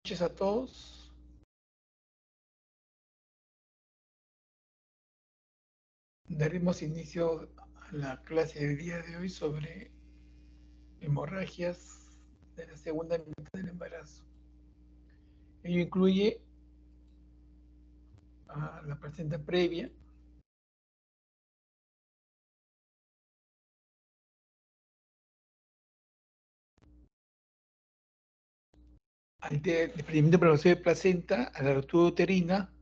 Noches a todos. Daremos inicio a la clase del día de hoy sobre hemorragias de la segunda mitad del embarazo. Ello incluye a la placenta previa, al desprendimiento prematuro de placenta, a la ruptura uterina,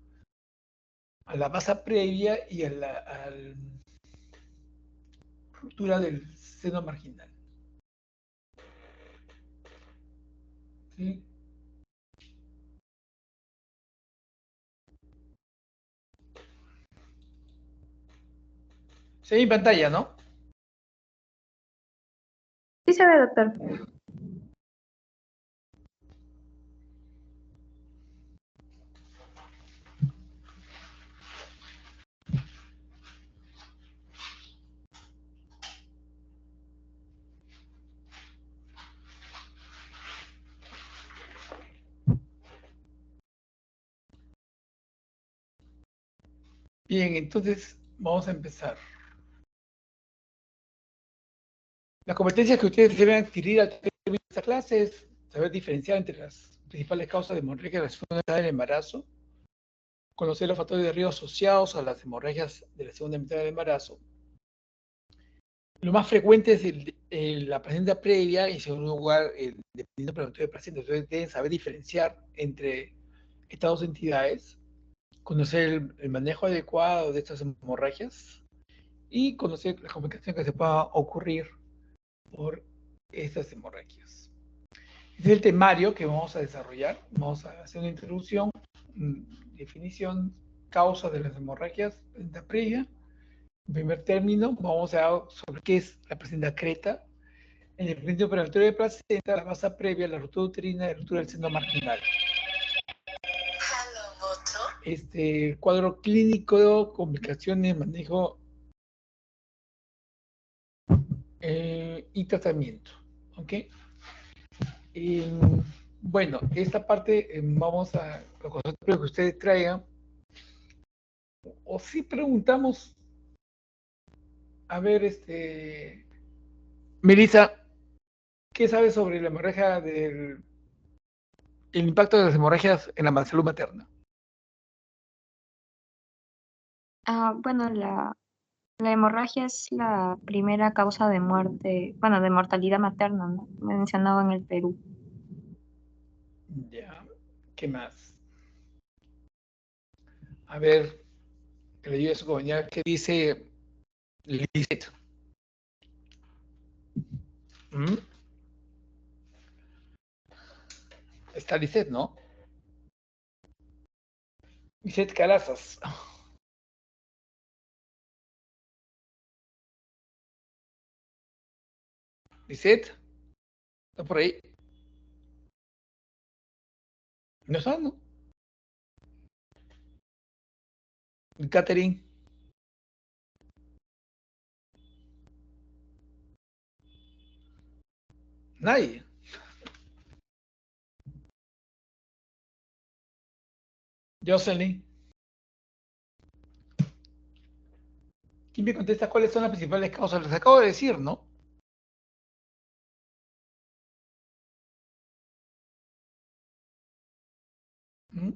a la masa previa y a la ruptura del seno marginal. ¿Sí? Se ve en pantalla, ¿no? Sí se ve, doctor. Bien, entonces vamos a empezar. Las competencias que ustedes deben adquirir al terminar esta clase es saber diferenciar entre las principales causas de hemorragia de la segunda mitad del embarazo, conocer los factores de riesgo asociados a las hemorragias de la segunda mitad del embarazo. Lo más frecuente es la placenta previa y, en segundo lugar, el desprendimiento prematuro de placenta. Entonces deben saber diferenciar entre estas dos entidades, conocer el manejo adecuado de estas hemorragias y conocer las complicaciones que se puedan ocurrir por estas hemorragias. Este es el temario que vamos a desarrollar. Vamos a hacer una introducción, definición, causas de las hemorragias, placenta previa. En primer término, vamos a hablar sobre qué es la placenta creta, el desprendimiento prematuro de placenta, la masa previa, la ruptura uterina y la ruptura del seno marginal. Cuadro clínico, complicaciones, manejo y tratamiento. ¿Ok? Bueno, esta parte vamos a, los conceptos que ustedes traigan, o si preguntamos, a ver, Melissa, ¿qué sabes sobre la hemorragia el impacto de las hemorragias en la salud materna? Bueno, la hemorragia es la primera causa de muerte, bueno, de mortalidad materna, ¿no? Mencionado en el Perú. Ya, ¿qué más? A ver, que le ayude a su compañera, ¿qué dice Lizeth? ¿Mm? Está Lizeth, ¿no? Lizeth Calazas. Lizeth, ¿está por ahí? ¿No está, no? Catherine. Nadie. Jocelyn. ¿Quién me contesta cuáles son las principales causas? Les acabo de decir, ¿no? ¿Mm?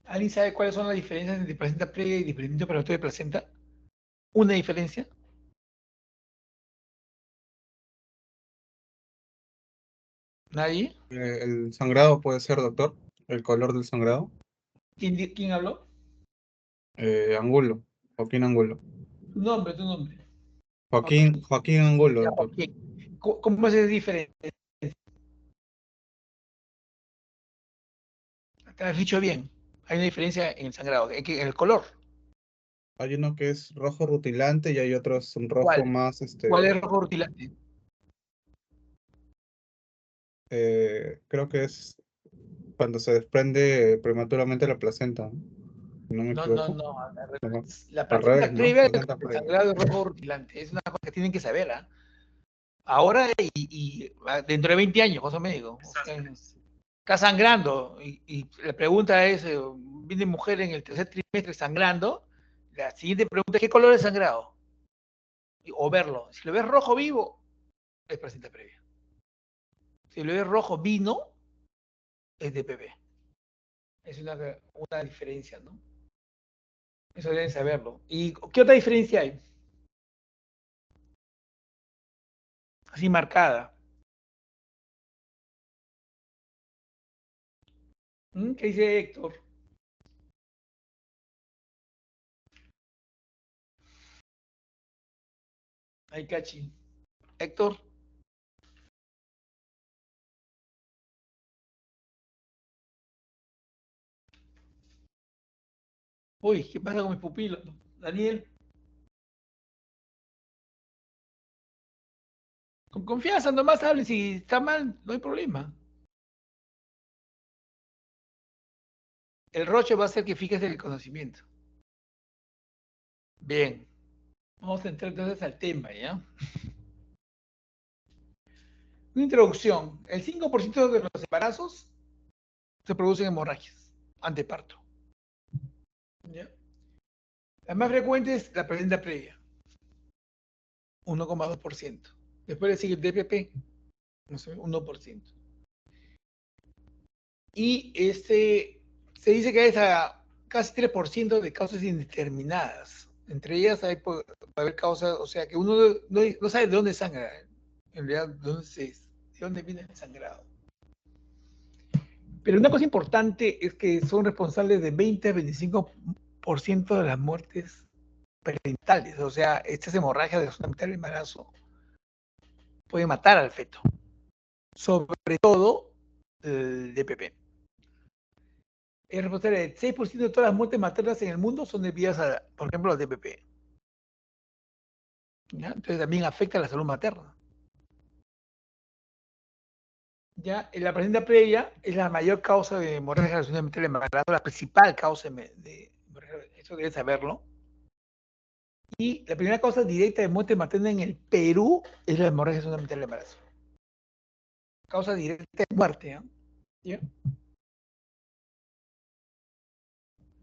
¿Alguien sabe cuáles son las diferencias entre placenta previa y desprendimiento prematuro de placenta? ¿Una diferencia? ¿Nadie? El sangrado puede ser, doctor. El color del sangrado. ¿Quién habló? Angulo. Joaquín Angulo. Tu nombre, tu nombre. Joaquín Angulo, Ya, doctor. Joaquín. ¿Cómo es diferente? Te has dicho bien. Hay una diferencia en el sangrado, en el color. Hay uno que es rojo rutilante y hay otro es un rojo ¿Cuál? más, ¿Cuál es rojo rutilante? creo que es cuando se desprende prematuramente la placenta, ¿no? Si no me No, no, equivoco. no. Ajá. La Al placenta revés, ¿no? previa Placenta del previa. sangrado es rojo rutilante. Es una cosa que tienen que saber, ¿ah? Ahora dentro de 20 años, cosa médico. O sea, está sangrando y la pregunta es, viene mujer en el tercer trimestre sangrando, la siguiente pregunta es, ¿qué color es sangrado? O verlo. Si lo ves rojo vivo, es placenta previa. Si lo ves rojo vino, es DPP. Es una diferencia, ¿no? Eso deben saberlo. ¿Y qué otra diferencia hay? Así marcada. ¿Qué dice Héctor? Ay, cachi. Héctor. Uy, ¿qué pasa con mis pupilos? Daniel, con confianza nomás hable. Si está mal, no hay problema. El roche va a ser que fijes el conocimiento. Bien. Vamos a entrar entonces al tema, ¿ya? Una introducción. El 5% de los embarazos se producen hemorragias anteparto. ¿Ya? La más frecuente es la placenta previa, 1,2%. Después le sigue el DPP, no sé, 1%. Y se dice que hay casi 3% de causas indeterminadas. Entre ellas puede haber causas, o sea, que uno no sabe de dónde sangra, en realidad, de dónde viene el sangrado. Pero una cosa importante es que son responsables de 20 a 25% de las muertes perinatal, o sea, estas hemorragias de la zona mitad del embarazo pueden matar al feto, sobre todo el DPP. Es responsable del 6% de todas las muertes maternas en el mundo son debidas a, por ejemplo, al DPP. ¿Ya? Entonces también afecta a la salud materna. ¿Ya? La placenta previa es la mayor causa de hemorragia de la zona mitad del embarazo, la principal causa de eso debes saberlo. Y la primera causa directa de muerte materna en el Perú es la hemorragia mitad del embarazo. Causa directa de muerte. ¿Ya?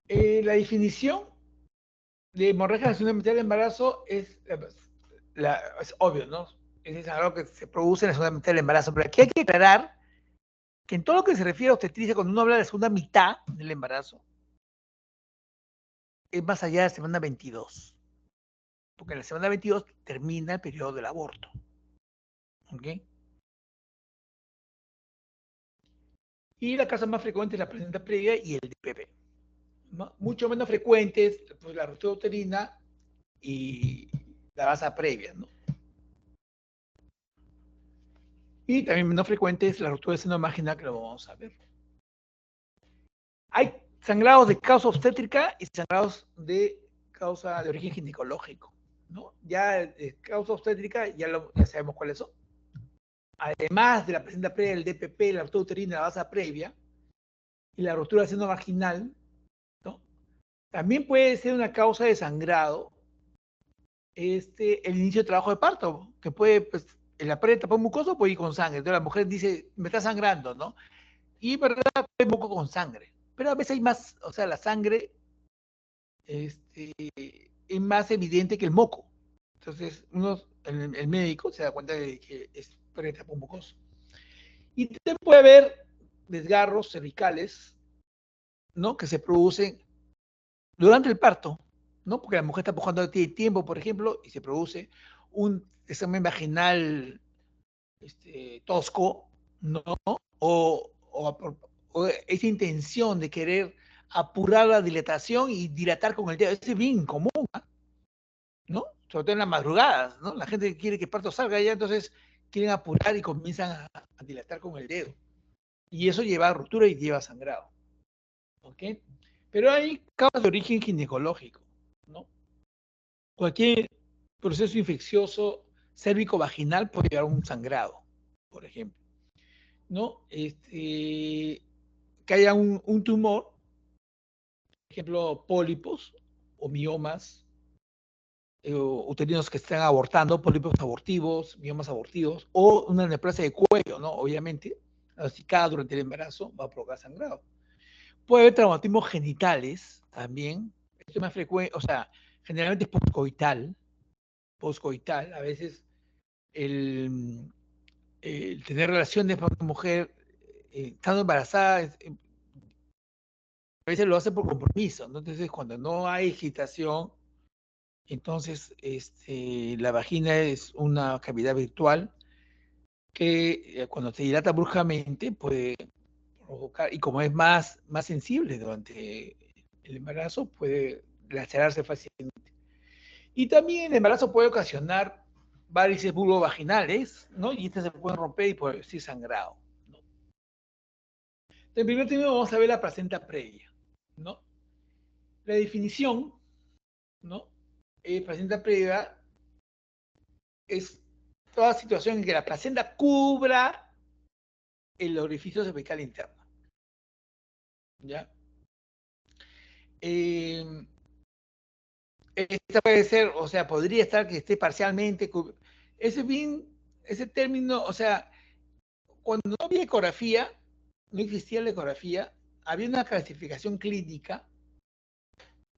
La definición de hemorragia mitad del embarazo es obvio, ¿no? Es algo que se produce en la segunda mitad del embarazo. Pero aquí hay que aclarar que en todo lo que se refiere a obstetricia, cuando uno habla de la segunda mitad del embarazo, es más allá de la semana 22. Porque en la semana 22 termina el periodo del aborto. ¿Ok? Y la causa más frecuente es la placenta previa y el DPP. ¿No? Mucho menos frecuentes, pues la ruptura uterina y la basa previa, ¿no? Y también menos frecuente es la ruptura del seno vaginal, que lo vamos a ver. Hay sangrados de causa obstétrica y sangrados de causa de origen ginecológico, ¿no? Ya de causa obstétrica ya sabemos cuáles son. Además de la placenta previa, el DPP, la ruptura uterina, la basa previa y la ruptura del seno vaginal, ¿no? También puede ser una causa de sangrado el inicio de trabajo de parto, que puede, pues, en la pared tapón mucoso puede ir con sangre. Entonces la mujer dice, me está sangrando, ¿no? Y verdad, hay moco con sangre. Pero a veces hay más, o sea, la sangre es más evidente que el moco. Entonces, el médico se da cuenta de que es pared tapón mucoso. Y también puede haber desgarros cervicales, ¿no? Que se producen durante el parto, ¿no? Porque la mujer está pujando tiene tiempo, por ejemplo, y se produce un examen vaginal tosco, ¿no? O, o, o, esa intención de querer apurar la dilatación y dilatar con el dedo. Eso es bien común, ¿no? Sobre todo en las madrugadas, ¿no? La gente quiere que el parto salga ya, entonces quieren apurar y comienzan a dilatar con el dedo. Y eso lleva a ruptura y lleva a sangrado. ¿Ok? Pero hay causas de origen ginecológico, ¿no? Cualquier proceso infeccioso cérvico-vaginal puede llevar a un sangrado, por ejemplo, ¿no? Que haya un tumor, por ejemplo, pólipos o miomas, uterinos que están abortando, pólipos abortivos, miomas abortivos, o una neoplasia de cuello, ¿no? Obviamente, diagnosticada durante el embarazo va a provocar sangrado. Puede haber traumatismos genitales también, esto es más frecuente, o sea, generalmente es postcoital, a veces el tener relaciones con una mujer estando embarazada, a veces lo hace por compromiso, ¿no? Entonces cuando no hay excitación, entonces la vagina es una cavidad virtual que cuando se dilata bruscamente puede provocar, y como es más sensible durante el embarazo, puede lacerarse fácilmente. Y también el embarazo puede ocasionar varices vulvovaginales, ¿no? Y estas se pueden romper y producir sangrado, ¿no? En primer término vamos a ver la placenta previa, ¿no? La definición, ¿no? Placenta previa es toda situación en que la placenta cubra el orificio cervical interno, ¿ya? Esta puede ser, o sea, podría estar que esté parcialmente ese término, o sea, cuando no había ecografía, no existía la ecografía, había una clasificación clínica,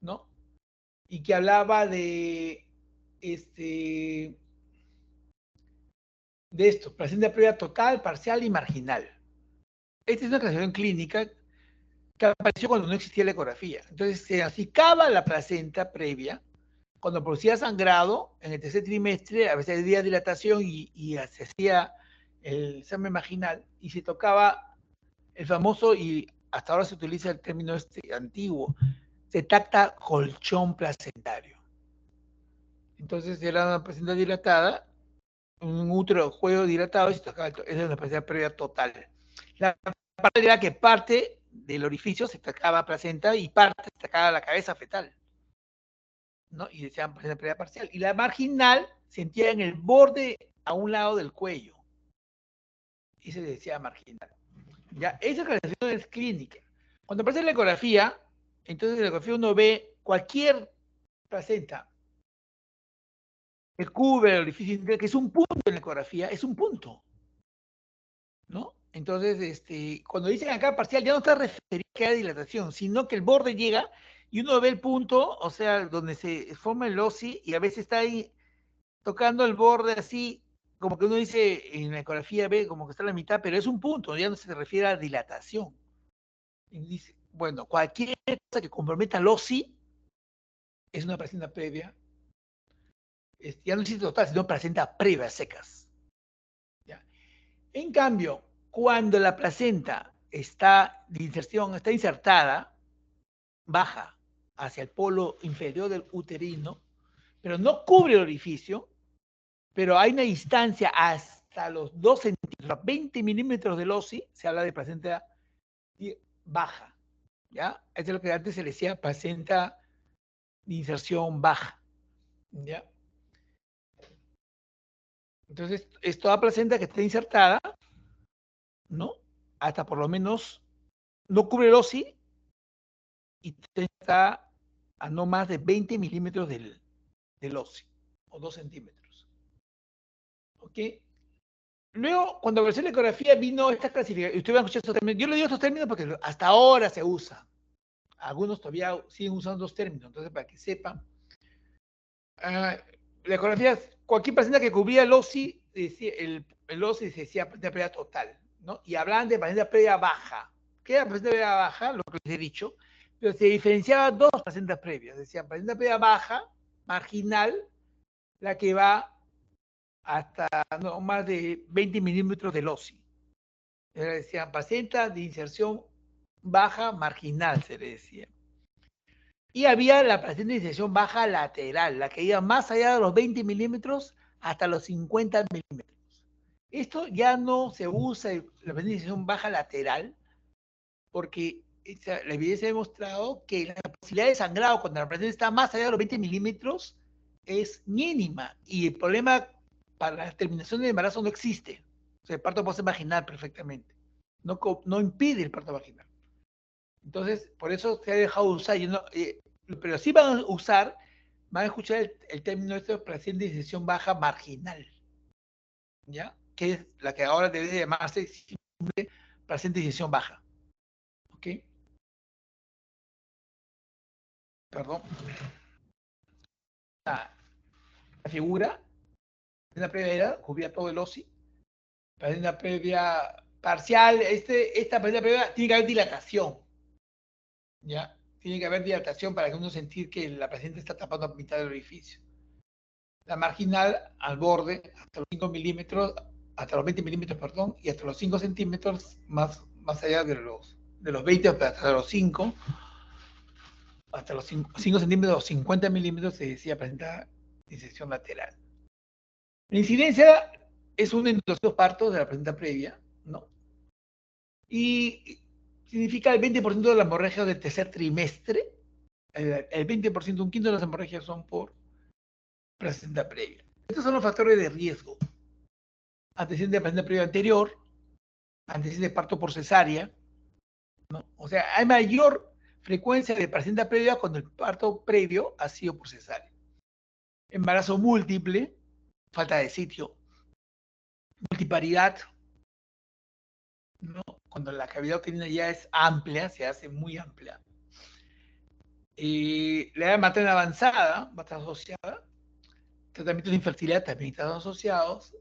¿no? Y que hablaba este, de esto, placenta previa total, parcial y marginal. Esta es una clasificación clínica que apareció cuando no existía la ecografía. Entonces se acicaba la placenta previa, cuando producía sangrado, en el tercer trimestre, a veces había dilatación y se hacía el examen vaginal y se tocaba el famoso, y hasta ahora se utiliza el término antiguo, se tacta colchón placentario. Entonces era una placenta dilatada, un útero cuello dilatado y se tocaba, esa es una placenta previa total. La parte era que parte del orificio se tocaba placenta y parte se tocaba la cabeza fetal, ¿no? Y decían placenta previa parcial. Y la marginal se sentía en el borde a un lado del cuello. Y se decía marginal. Ya, esa clasificación es clínica. Cuando aparece la ecografía, entonces en la ecografía uno ve cualquier placenta que cubre el orificio, que es un punto en la ecografía, es un punto, ¿no? Entonces, cuando dicen acá parcial, ya no está referido a que haya dilatación, sino que el borde llega y uno ve el punto, o sea, donde se forma el OSI, y a veces está ahí tocando el borde así, como que uno dice en la ecografía, ve como que está a la mitad, pero es un punto, ya no se refiere a dilatación. Y dice, bueno, cualquier cosa que comprometa el OSI es una placenta previa, ya no existe total, sino placenta previa secas. ¿Ya? En cambio, cuando la placenta está de inserción, está insertada, baja hacia el polo inferior del uterino, pero no cubre el orificio, pero hay una distancia hasta los 2 centímetros, 20 milímetros del OSI, se habla de placenta baja, ¿ya? Eso es lo que antes se le decía placenta de inserción baja, ¿ya? Entonces, es toda placenta que está insertada, ¿no? Hasta por lo menos no cubre el OSI y está a no más de 20 milímetros del OSI, o 2 centímetros. ¿Ok? Luego, cuando apareció la ecografía, vino esta clasificación. Ustedes van a escuchar estos términos. Yo le digo estos términos porque hasta ahora se usa. Algunos todavía siguen usando los términos, entonces para que sepan. La ecografía, cualquier paciente que cubría el OSI, el OSI se decía placenta previa total, ¿no? Y hablaban de placenta previa baja. ¿Qué era placenta previa baja? Lo que les he dicho. Pero se diferenciaban dos placentas previas. Decían placenta previa baja, marginal, la que va hasta no más de 20 milímetros del OSI. Decían placenta de inserción baja marginal, se le decía. Y había la placenta de inserción baja lateral, la que iba más allá de los 20 milímetros hasta los 50 milímetros. Esto ya no se usa, la placenta de inserción baja lateral, porque la evidencia ha demostrado que la posibilidad de sangrado cuando la placenta está más allá de los 20 milímetros es mínima, y el problema para la terminación del embarazo no existe. O sea, el parto puede ser vaginal perfectamente. No impide el parto vaginal. Entonces, por eso se ha dejado de usar. Pero sí van a usar van a escuchar el término de paciente de disección baja marginal, ¿ya? Que es la que ahora debe de llamarse paciente de disección baja, ¿ok? Perdón. La figura de una previa era cubría todo el OSI, para una previa parcial, esta previa tiene que haber dilatación, ¿ya? Tiene que haber dilatación para que uno sentir que la paciente está tapando a mitad del orificio. La marginal al borde, hasta los 5 milímetros, hasta los 20 milímetros, perdón, y hasta los 5 centímetros más allá de los 20 hasta los 5, hasta los 5 centímetros o 50 milímetros se decía presenta disección lateral. La incidencia es uno de los dos partos de la placenta previa, ¿no? Y significa el 20% de las hemorragias del tercer trimestre, el 20%, un quinto de las hemorragias son por placenta previa. Estos son los factores de riesgo. Antecedente de placenta previa anterior, antecedente de parto por cesárea, ¿no? O sea, hay mayor frecuencia de placenta previa cuando el parto previo ha sido por cesárea. Embarazo múltiple, falta de sitio, multiparidad, ¿no? Cuando la cavidad uterina ya es amplia, se hace muy amplia. Y la edad materna avanzada va a estar asociada, tratamientos de infertilidad también están asociados,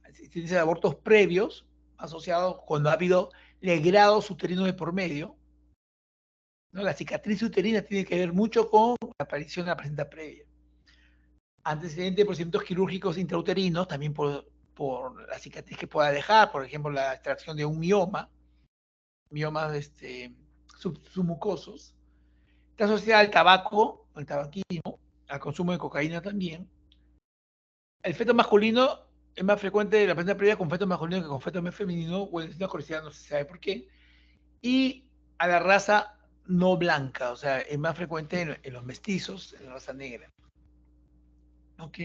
existencia de abortos previos asociados cuando ha habido legrados uterinos de por medio, ¿no? La cicatriz uterina tiene que ver mucho con la aparición de la placenta previa. Antecedentes de procedimientos quirúrgicos intrauterinos, también por la cicatriz que pueda dejar, por ejemplo, la extracción de un miomas submucosos. Está asociada al tabaco, al tabaquismo, al consumo de cocaína también. El feto masculino es más frecuente la placenta previa con feto masculino que con feto femenino, bueno, es una curiosidad, no se sabe por qué. Y a la raza no blanca, o sea, es más frecuente en los mestizos, en la raza negra. ¿Ok?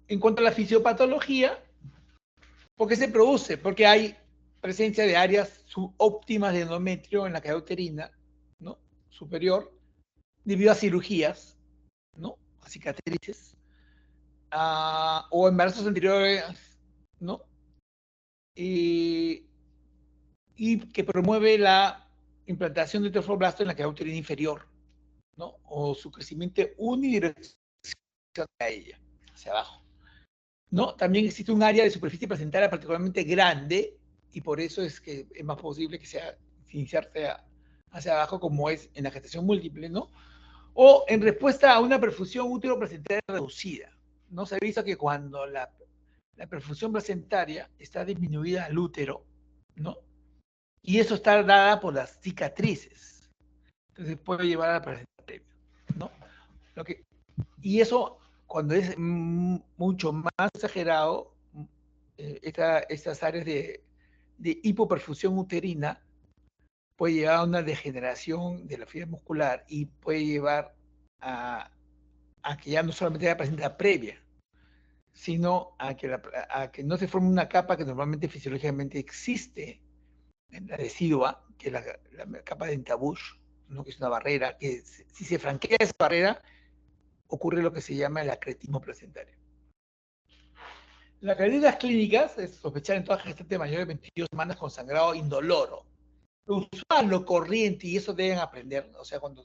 En cuanto a la fisiopatología, ¿por qué se produce? Porque hay presencia de áreas subóptimas de endometrio en la cavidad uterina, ¿no? Superior, debido a cirugías, ¿no? A cicatrices, o embarazos anteriores, ¿no? Y que promueve la implantación de trofoblasto en la cavidad uterina inferior, ¿no? O su crecimiento unidireccional a ella, hacia abajo, ¿no? También existe un área de superficie placentaria particularmente grande y por eso es que es más posible que sea iniciarse hacia abajo como es en la gestación múltiple, ¿no? O en respuesta a una perfusión útero-placentaria reducida. No se ha visto que cuando la perfusión placentaria está disminuida al útero, ¿no? Y eso está dada por las cicatrices. Entonces puede llevar a la placenta previa, ¿no? Y eso, cuando es mucho más exagerado, estas áreas de hipoperfusión uterina puede llevar a una degeneración de la fibra muscular y puede llevar a que ya no solamente haya placenta previa, sino a que no se forme una capa que normalmente fisiológicamente existe en la decidua, que es la capa de Entabush, ¿no? Que es una barrera, que si se franquea esa barrera, ocurre lo que se llama el acretismo placentario. Las características clínicas es sospechar en toda gestante mayor de 22 semanas con sangrado indoloro. Lo usual, lo corriente, y eso deben aprender, o sea, cuando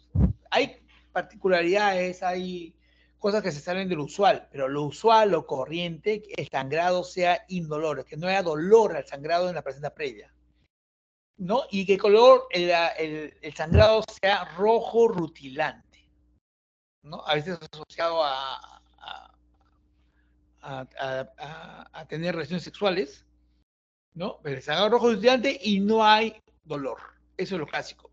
hay particularidades, hay cosas que se salen de lo usual, pero lo usual, lo corriente, que el sangrado sea indoloro, que no haya dolor al sangrado en la placenta previa, ¿no? Y que el sangrado sea rojo rutilante, ¿no? A veces asociado a tener relaciones sexuales, ¿no? Pero el sangrado rojo rutilante y no hay dolor. Eso es lo clásico.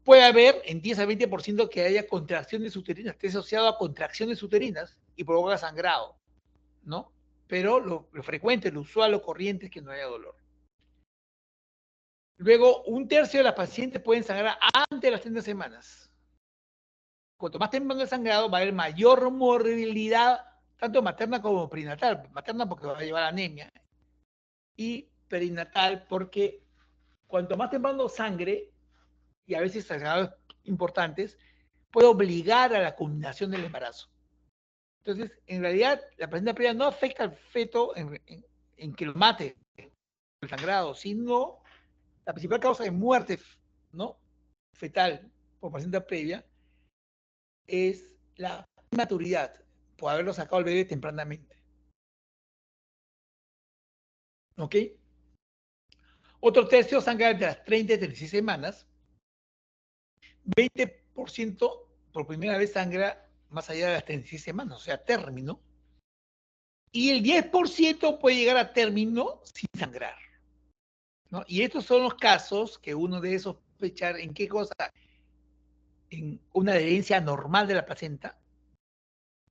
Puede haber en 10 a 20% que haya contracciones uterinas, esté asociado a contracciones uterinas y provoca sangrado, ¿no? Pero lo frecuente, lo usual, lo corriente es que no haya dolor. Luego, un tercio de las pacientes pueden sangrar antes de las 30 semanas. Cuanto más temprano el sangrado, va a haber mayor morbilidad, tanto materna como perinatal. Materna porque va a llevar anemia. Y perinatal porque cuanto más temprano sangre, y a veces sangrados importantes, puede obligar a la culminación del embarazo. Entonces, en realidad, la placenta previa no afecta al feto en que lo mate el sangrado, sino la principal causa de muerte, ¿no?, fetal por placenta previa es la maturidad, por haberlo sacado al bebé tempranamente. ¿Ok? Otro tercio sangra entre las 30 y 36 semanas. 20% por primera vez sangra más allá de las 36 semanas, o sea, término. Y el 10% puede llegar a término sin sangrar, ¿no? Y estos son los casos que uno debe sospechar en qué cosa, en una adherencia normal de la placenta,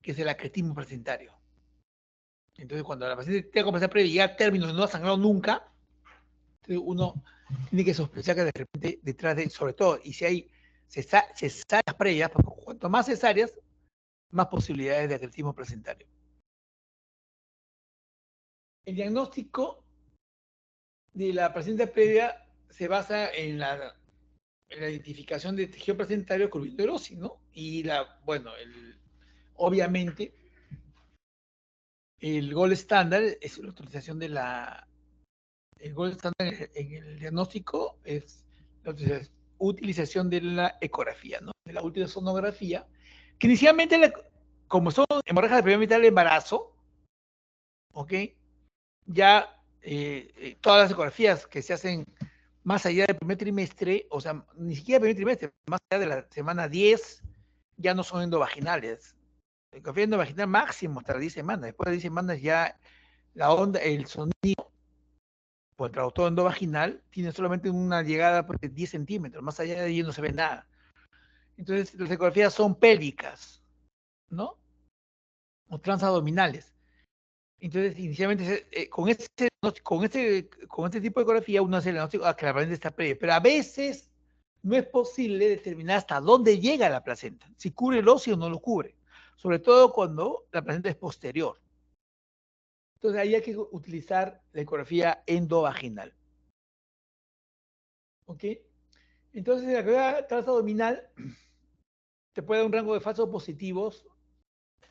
que es el acretismo placentario. Entonces, cuando la paciente tenga placenta previa y llega a término y no ha sangrado nunca, entonces uno tiene que sospechar que de repente detrás de, sobre todo, y si hay cesáreas previas, porque cuanto más cesáreas, más posibilidades de acretismo placentario. El diagnóstico de la placenta previa se basa en la identificación de tejido placentario con uterosis, ¿no? Y bueno, obviamente, el gold estándar es la utilización de el gold estándar en el diagnóstico es la utilización de la ecografía, ¿no? De la ultrasonografía, que inicialmente, como son hemorragias de primera mitad del embarazo, ¿ok? Ya todas las ecografías que se hacen más allá del primer trimestre, o sea, ni siquiera el primer trimestre, más allá de la semana 10, ya no son endovaginales. La ecografía endovaginal máximo hasta las 10 semanas. Después de 10 semanas ya la onda, el sonido por el traductor endovaginal tiene solamente una llegada de 10 centímetros. Más allá de ahí no se ve nada. Entonces, las ecografías son pélvicas, ¿no? O transabdominales. Entonces, inicialmente, con este tipo de ecografía, uno hace el diagnóstico que la placenta está previa. Pero a veces no es posible determinar hasta dónde llega la placenta, si cubre el óseo o no lo cubre. Sobre todo cuando la placenta es posterior. Entonces, ahí hay que utilizar la ecografía endovaginal. ¿Ok? Entonces, la ecografía transabdominal te puede dar un rango de falsos positivos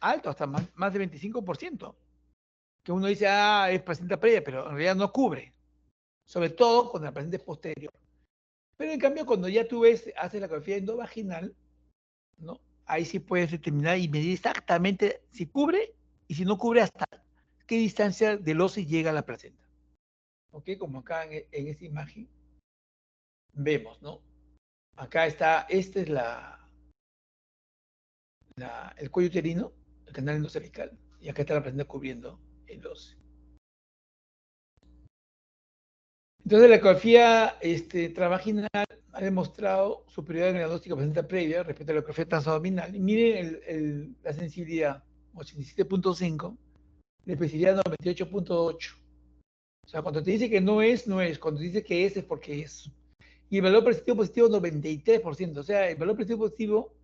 alto, hasta más de 25%. Que uno dice, es placenta previa, pero en realidad no cubre. Sobre todo cuando la paciente es posterior. Pero en cambio, cuando ya tú haces la ecografía endovaginal, ¿no?, ahí sí puedes determinar y medir exactamente si cubre y si no cubre hasta qué distancia del óseo llega a la placenta. ¿Ok? Como acá en esta imagen vemos, ¿no? Acá está, este es el cuello uterino, el canal endocervical, y acá está la placenta cubriendo el óseo. Entonces, la ecografía transvaginal ha demostrado superioridad en el diagnóstico de placenta previa respecto a la ecografía transabdominal. Y miren la sensibilidad, 87.5, la especificidad 98.8. O sea, cuando te dice que no es, no es. Cuando te dice que es porque es. Y el valor positivo, 93%. O sea, el valor positivo,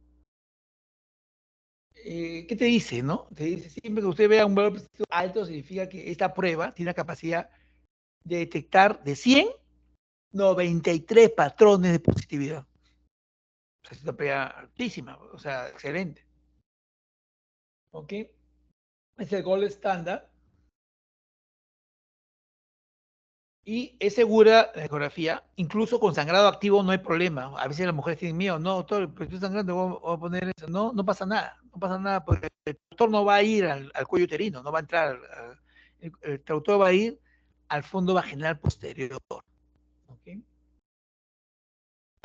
¿qué te dice, no? Te dice, siempre que usted vea un valor positivo alto, significa que esta prueba tiene la capacidad de detectar de 100, 93 patrones de positividad. O sea, es una pega altísima, o sea, excelente. ¿Ok? Es el gold estándar. Y es segura la ecografía, incluso con sangrado activo no hay problema. A veces las mujeres tienen miedo, no, doctor, pero estoy sangrando, voy a poner eso. No, no pasa nada, no pasa nada, porque el traductor no va a ir al cuello uterino, no va a entrar, el traductor va a ir al fondo vaginal posterior. ¿Ok? El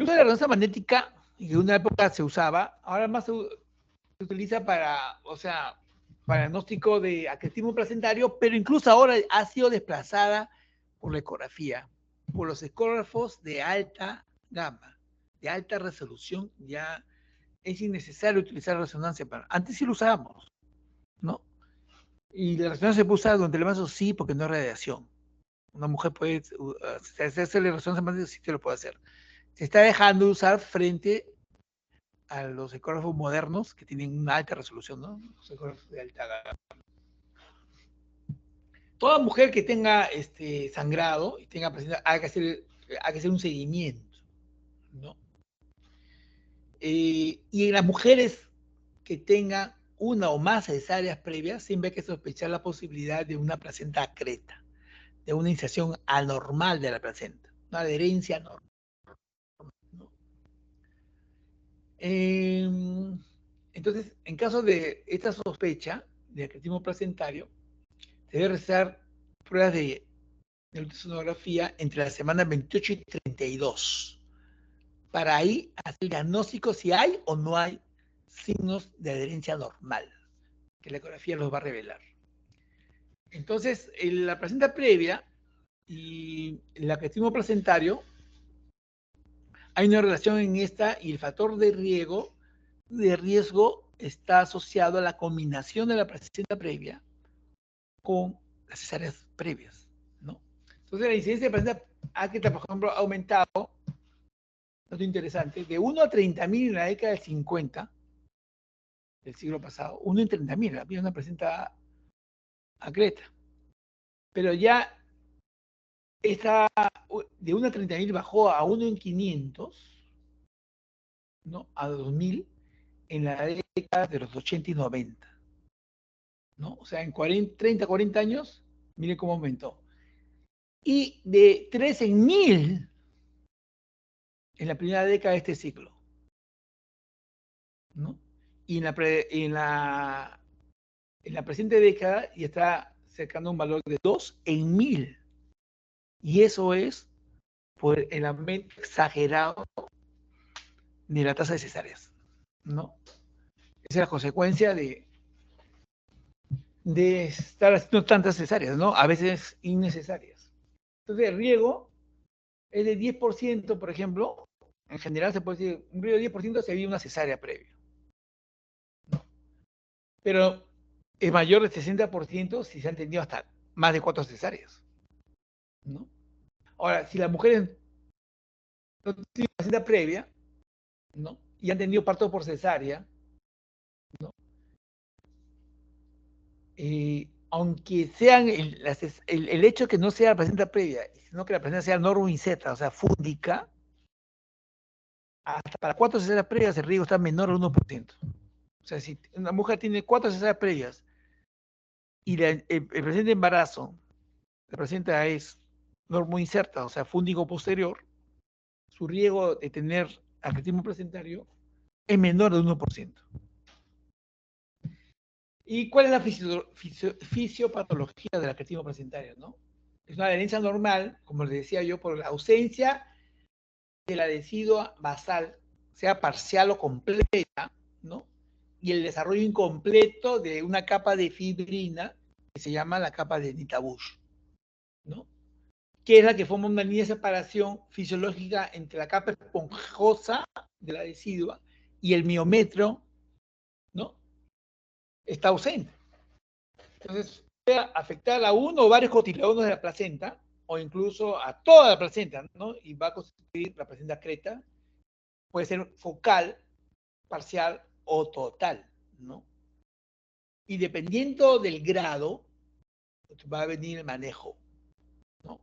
uso de la resonancia magnética, que en una época se usaba, ahora más se utiliza para, o sea, para diagnóstico de acretismo placentario, pero incluso ahora ha sido desplazada por la ecografía, por los ecógrafos de alta gama, de alta resolución. Ya es innecesario utilizar resonancia. Antes sí lo usábamos, ¿no? Y la resonancia se puede usar durante el embarazo, sí, porque no es radiación. Una mujer puede hacerle resonancia magnética, sí se lo puede hacer. Se está dejando de usar frente a los ecógrafos modernos que tienen una alta resolución, ¿no? Los ecógrafos de alta gama. Toda mujer que tenga sangrado y tenga placenta, hay que hacer un seguimiento, ¿no? Y en las mujeres que tengan una o más cesáreas previas, siempre hay que sospechar la posibilidad de una placenta acreta, de una inserción anormal de la placenta, una adherencia anormal, ¿no? Entonces, en caso de esta sospecha de acretismo placentario, se debe realizar pruebas de ultrasonografía entre la semana 28 y 32, para ahí hacer el diagnóstico si hay o no hay signos de adherencia normal, que la ecografía los va a revelar. Entonces, en la placenta previa y el acretismo placentario, hay una relación en esta y el factor de riesgo está asociado a la combinación de la placenta previa con las cesáreas previas, ¿no? Entonces, la incidencia de placenta acreta, por ejemplo, ha aumentado, dato interesante, de 1 a 30.000 en la década del 50 del siglo pasado. 1 en 30.000, había una placenta acreta. Pero ya esta, de 1 a 30.000 bajó a 1 en 500, ¿no? A 2.000 en la década de los 80 y 90, ¿no? O sea, en 30, 40 años, miren cómo aumentó. Y de 3 en 1.000 en la primera década de este siglo, ¿no? Y en la presente década ya está cercano a un valor de 2 en 1.000. Y eso es por el aumento exagerado de la tasa de cesáreas, ¿no? Esa es la consecuencia de estar haciendo tantas cesáreas, ¿no? A veces innecesarias. Entonces, el riesgo es de 10%, por ejemplo. En general se puede decir, un riesgo de 10% si había una cesárea previa, ¿no? Pero es mayor del 60% si se han tenido hasta más de 4 cesáreas, ¿no? Ahora, si las mujeres no tienen placenta previa, ¿no? Y han tenido parto por cesárea, ¿no? Aunque sean el hecho que no sea la placenta previa, sino que la placenta sea normoinserta, o sea, fúndica, hasta para 4 cesáreas previas el riesgo está menor al 1%. O sea, si una mujer tiene 4 cesáreas previas y el presente embarazo, la placenta es normoinserta, o sea, fúndico posterior, su riesgo de tener acretismo placentario es menor del 1%. ¿Y cuál es la fisiopatología del acretismo placentario, no? Es una adherencia normal, como les decía yo, por la ausencia de la decidua basal, sea parcial o completa, ¿no? Y el desarrollo incompleto de una capa de fibrina que se llama la capa de Nitabush, ¿no? Que es la que forma una línea de separación fisiológica entre la capa esponjosa de la decidua y el miometrio, ¿no? Está ausente. Entonces, puede afectar a uno o varios cotiledones de la placenta, o incluso a toda la placenta, ¿no? Y va a constituir la placenta creta. Puede ser focal, parcial o total, ¿no? Y dependiendo del grado, va a venir el manejo, ¿no?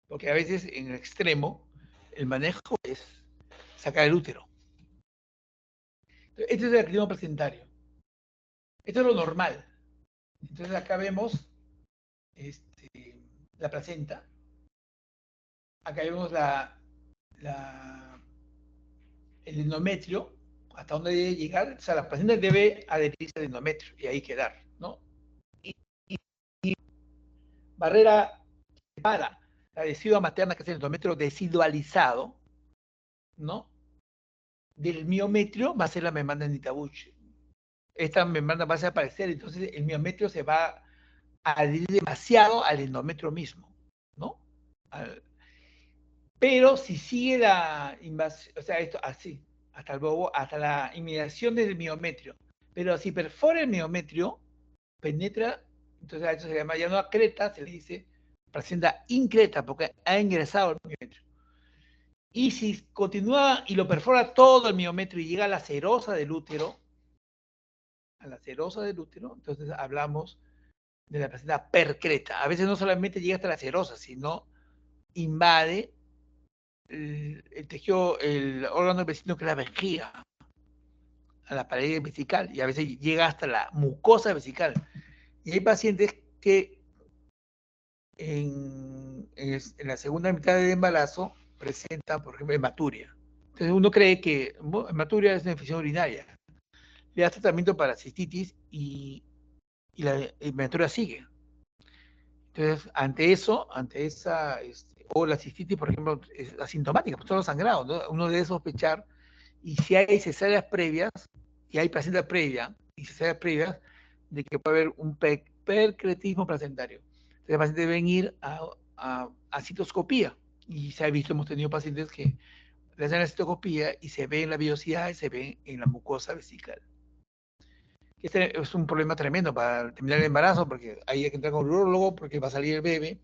Porque a veces en el extremo, el manejo es sacar el útero. Este es el acretismo placentario. Esto es lo normal. Entonces acá vemos la placenta. Acá vemos el endometrio, hasta dónde debe llegar. O sea, la placenta debe adherirse al endometrio y ahí quedar, ¿no? Y barrera para la decidua materna, que es el endometrio decidualizado, ¿no? Del miometrio va a ser la membrana de Nitabush. Esta membrana va a desaparecer, entonces el miometrio se va a adherir demasiado al endometrio mismo, ¿no? Pero si sigue la invasión, o sea, esto así, hasta el bobo, hasta la inmediación del miometrio, pero si perfora el miometrio, penetra, entonces a eso se llama ya no acreta, se le dice placenta increta, porque ha ingresado el miometrio. Y si continúa y lo perfora todo el miometrio y llega a la serosa del útero, entonces hablamos de la placenta percreta. A veces no solamente llega hasta la serosa, sino invade el tejido, el órgano vecino que es la vejiga, a la pared vesical y a veces llega hasta la mucosa vesical. Y hay pacientes que en la segunda mitad del embarazo presentan, por ejemplo, hematuria. Entonces uno cree que hematuria es una infección urinaria. Le da tratamiento para cistitis y la hematuria sigue. Entonces, ante eso, ante esa, o la cistitis, por ejemplo, es asintomática, pues solo sangrado, ¿no? Uno debe sospechar, y si hay cesáreas previas, y hay placenta previa, y cesáreas previas, de que puede haber un percretismo placentario. Entonces, los pacientes deben ir a citoscopía, y se ha visto, hemos tenido pacientes que le hacen la citoscopía y se ve en la biopsia y se ve en la mucosa vesical. Este es un problema tremendo para terminar el embarazo, porque ahí hay que entrar con un urologo, porque va a salir el bebé,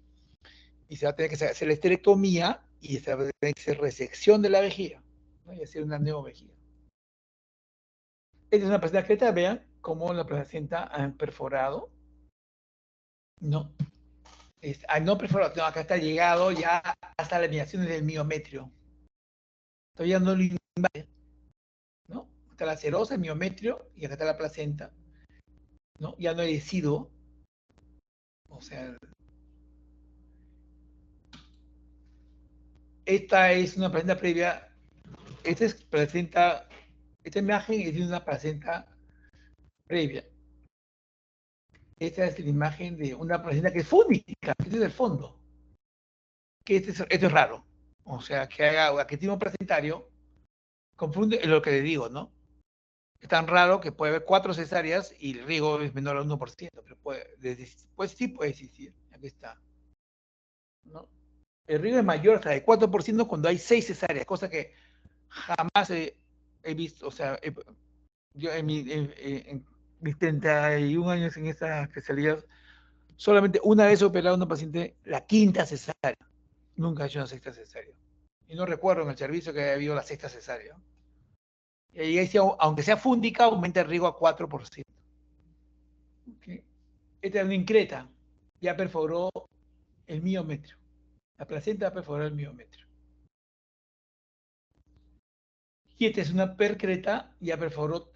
y se va a tener que hacer la esterectomía, y se va a tener que hacer resección de la vejiga, ¿no? Y hacer una neovejiga. Esta es una placenta creta, vean cómo la placenta han perforado. No, no perforado, no, acá está llegado ya hasta las mediaciones del miometrio. Todavía no lo invade, ¿no? Está la serosa, el miometrio, y acá está la placenta, ¿no? Ya no hay deciduo, o sea, esta es una placenta previa. Esta es placenta, esta imagen es de una placenta previa. Esta es la imagen de una placenta que es fúndica, este es el fondo. Que esto es raro. O sea, que haga arquetismo placentario, confunde lo que le digo, ¿no? Es tan raro que puede haber 4 cesáreas y el riesgo es menor al 1%, pero pues sí puede existir. Aquí está, ¿no? El riesgo es mayor hasta de 4% cuando hay 6 cesáreas, cosa que jamás he visto. O sea, yo en mis 31 años en esta especialidad, solamente una vez he operado a una paciente la quinta cesárea. Nunca he hecho una sexta cesárea. Y no recuerdo en el servicio que haya habido la sexta cesárea. Y ahí decía, aunque sea fúndica, aumenta el riesgo a 4%. ¿Okay? Esta es una increta. Ya perforó el miometrio. La placenta perforó el miometrio. Y esta es una percreta, ya perforó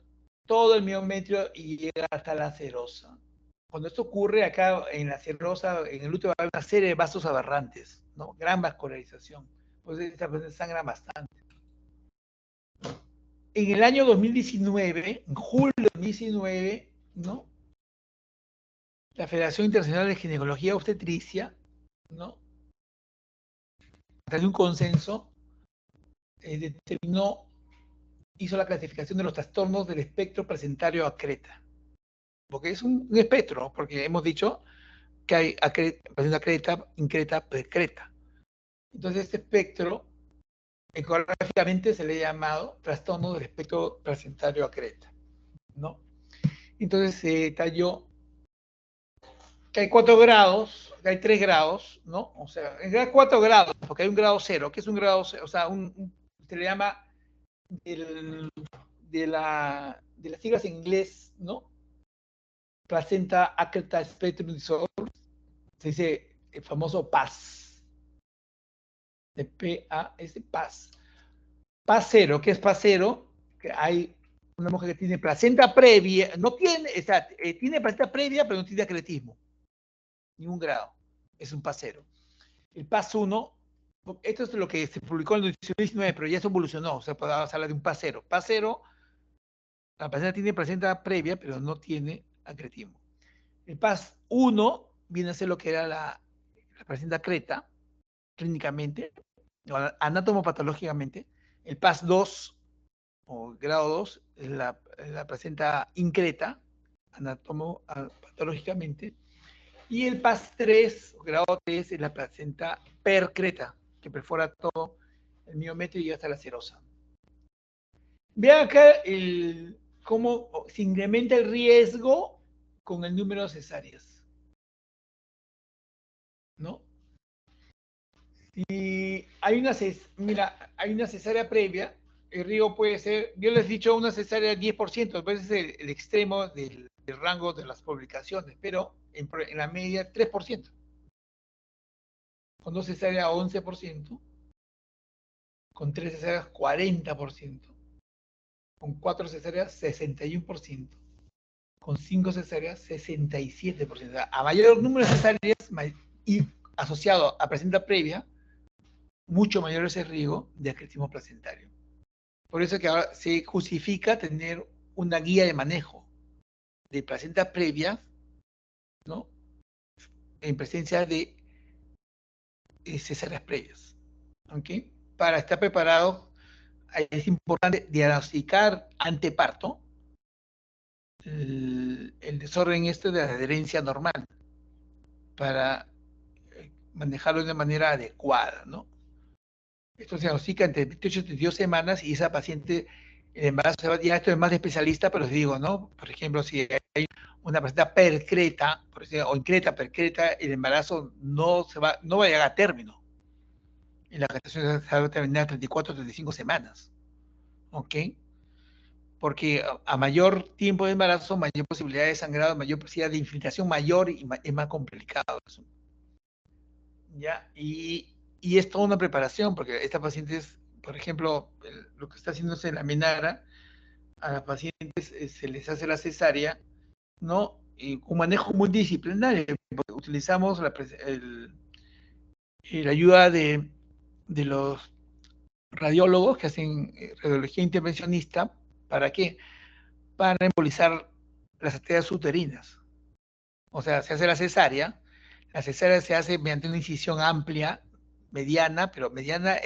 todo el miometrio y llega hasta la serosa. Cuando esto ocurre acá en la serosa, en el útero, hay una serie de vasos aberrantes, ¿no? Gran vascularización. Pues esta persona sangra bastante. En el año 2019, en julio de 2019, ¿no? La Federación Internacional de Ginecología Obstetricia, ¿no? A través de un consenso, determinó, hizo la clasificación de los trastornos del espectro placentario acreta. Porque es un espectro, ¿no? Porque hemos dicho que hay placenta creta, increta, precreta. Entonces, este espectro, ecográficamente se le ha llamado trastorno del espectro placentario acreta, ¿no? Entonces se talló que hay 4 grados, que hay 3 grados, ¿no? O sea, hay 4 grados, porque hay un grado cero. ¿Qué es un grado cero? O sea, se le llama de las siglas en inglés, ¿no? Placenta Acreta Spectrum Disorder, se dice el famoso PAS, de P-A-S, PAS. PAS cero, ¿qué es PAS cero? Que hay una mujer que tiene placenta previa, no tiene, o sea, tiene placenta previa, pero no tiene acretismo, ningún grado, es un PAS cero. El PAS 1, esto es lo que se publicó en el 2019, pero ya se evolucionó, o sea, podemos hablar de un PAS 0. PAS 0, la placenta tiene placenta previa, pero no tiene acretismo. El PAS 1 viene a ser lo que era la placenta creta, clínicamente, anatomopatológicamente. El PAS 2, o grado 2, es la placenta increta, anatomopatológicamente. Y el PAS 3, grado 3, es la placenta percreta, que perfora todo el miometrio y llega hasta la serosa. Vean acá cómo se incrementa el riesgo con el número de cesáreas, ¿no? Si hay hay una cesárea previa, el riesgo puede ser, yo les he dicho una cesárea del 10%, después es el extremo del rango de las publicaciones, pero en la media 3%. Con 2 cesáreas 11%, con 3 cesáreas 40%. con 4 cesáreas, 61%, con 5 cesáreas, 67%. O sea, a mayor número de cesáreas y asociado a placenta previa, mucho mayor es el riesgo de acretismo placentario. Por eso que ahora se justifica tener una guía de manejo de placenta previa, ¿no? En presencia de cesáreas previas, ¿ok? Para estar preparado, es importante diagnosticar anteparto el desorden de la adherencia normal para manejarlo de una manera adecuada, ¿no? Esto se diagnostica entre 28 y 32 semanas y esa paciente, el embarazo se va, ya esto es más de especialista, pero os digo, ¿no? Por ejemplo, si hay una placenta percreta, por ejemplo, o increta, percreta, el embarazo no va a llegar a término. Y la gestación se va a terminar a 34 o 35 semanas, ¿ok? Porque a mayor tiempo de embarazo, mayor posibilidad de sangrado, mayor posibilidad de infiltración mayor y es más complicado eso. ¿Ya? Y es toda una preparación, porque esta paciente es, por ejemplo, lo que está haciéndose en la Menara, a las pacientes se les hace la cesárea, ¿no? Y un manejo multidisciplinario. Utilizamos la ayuda de los radiólogos que hacen radiología intervencionista. ¿Para qué? Para embolizar las arterias uterinas. O sea, se hace la cesárea se hace mediante una incisión amplia, mediana, pero mediana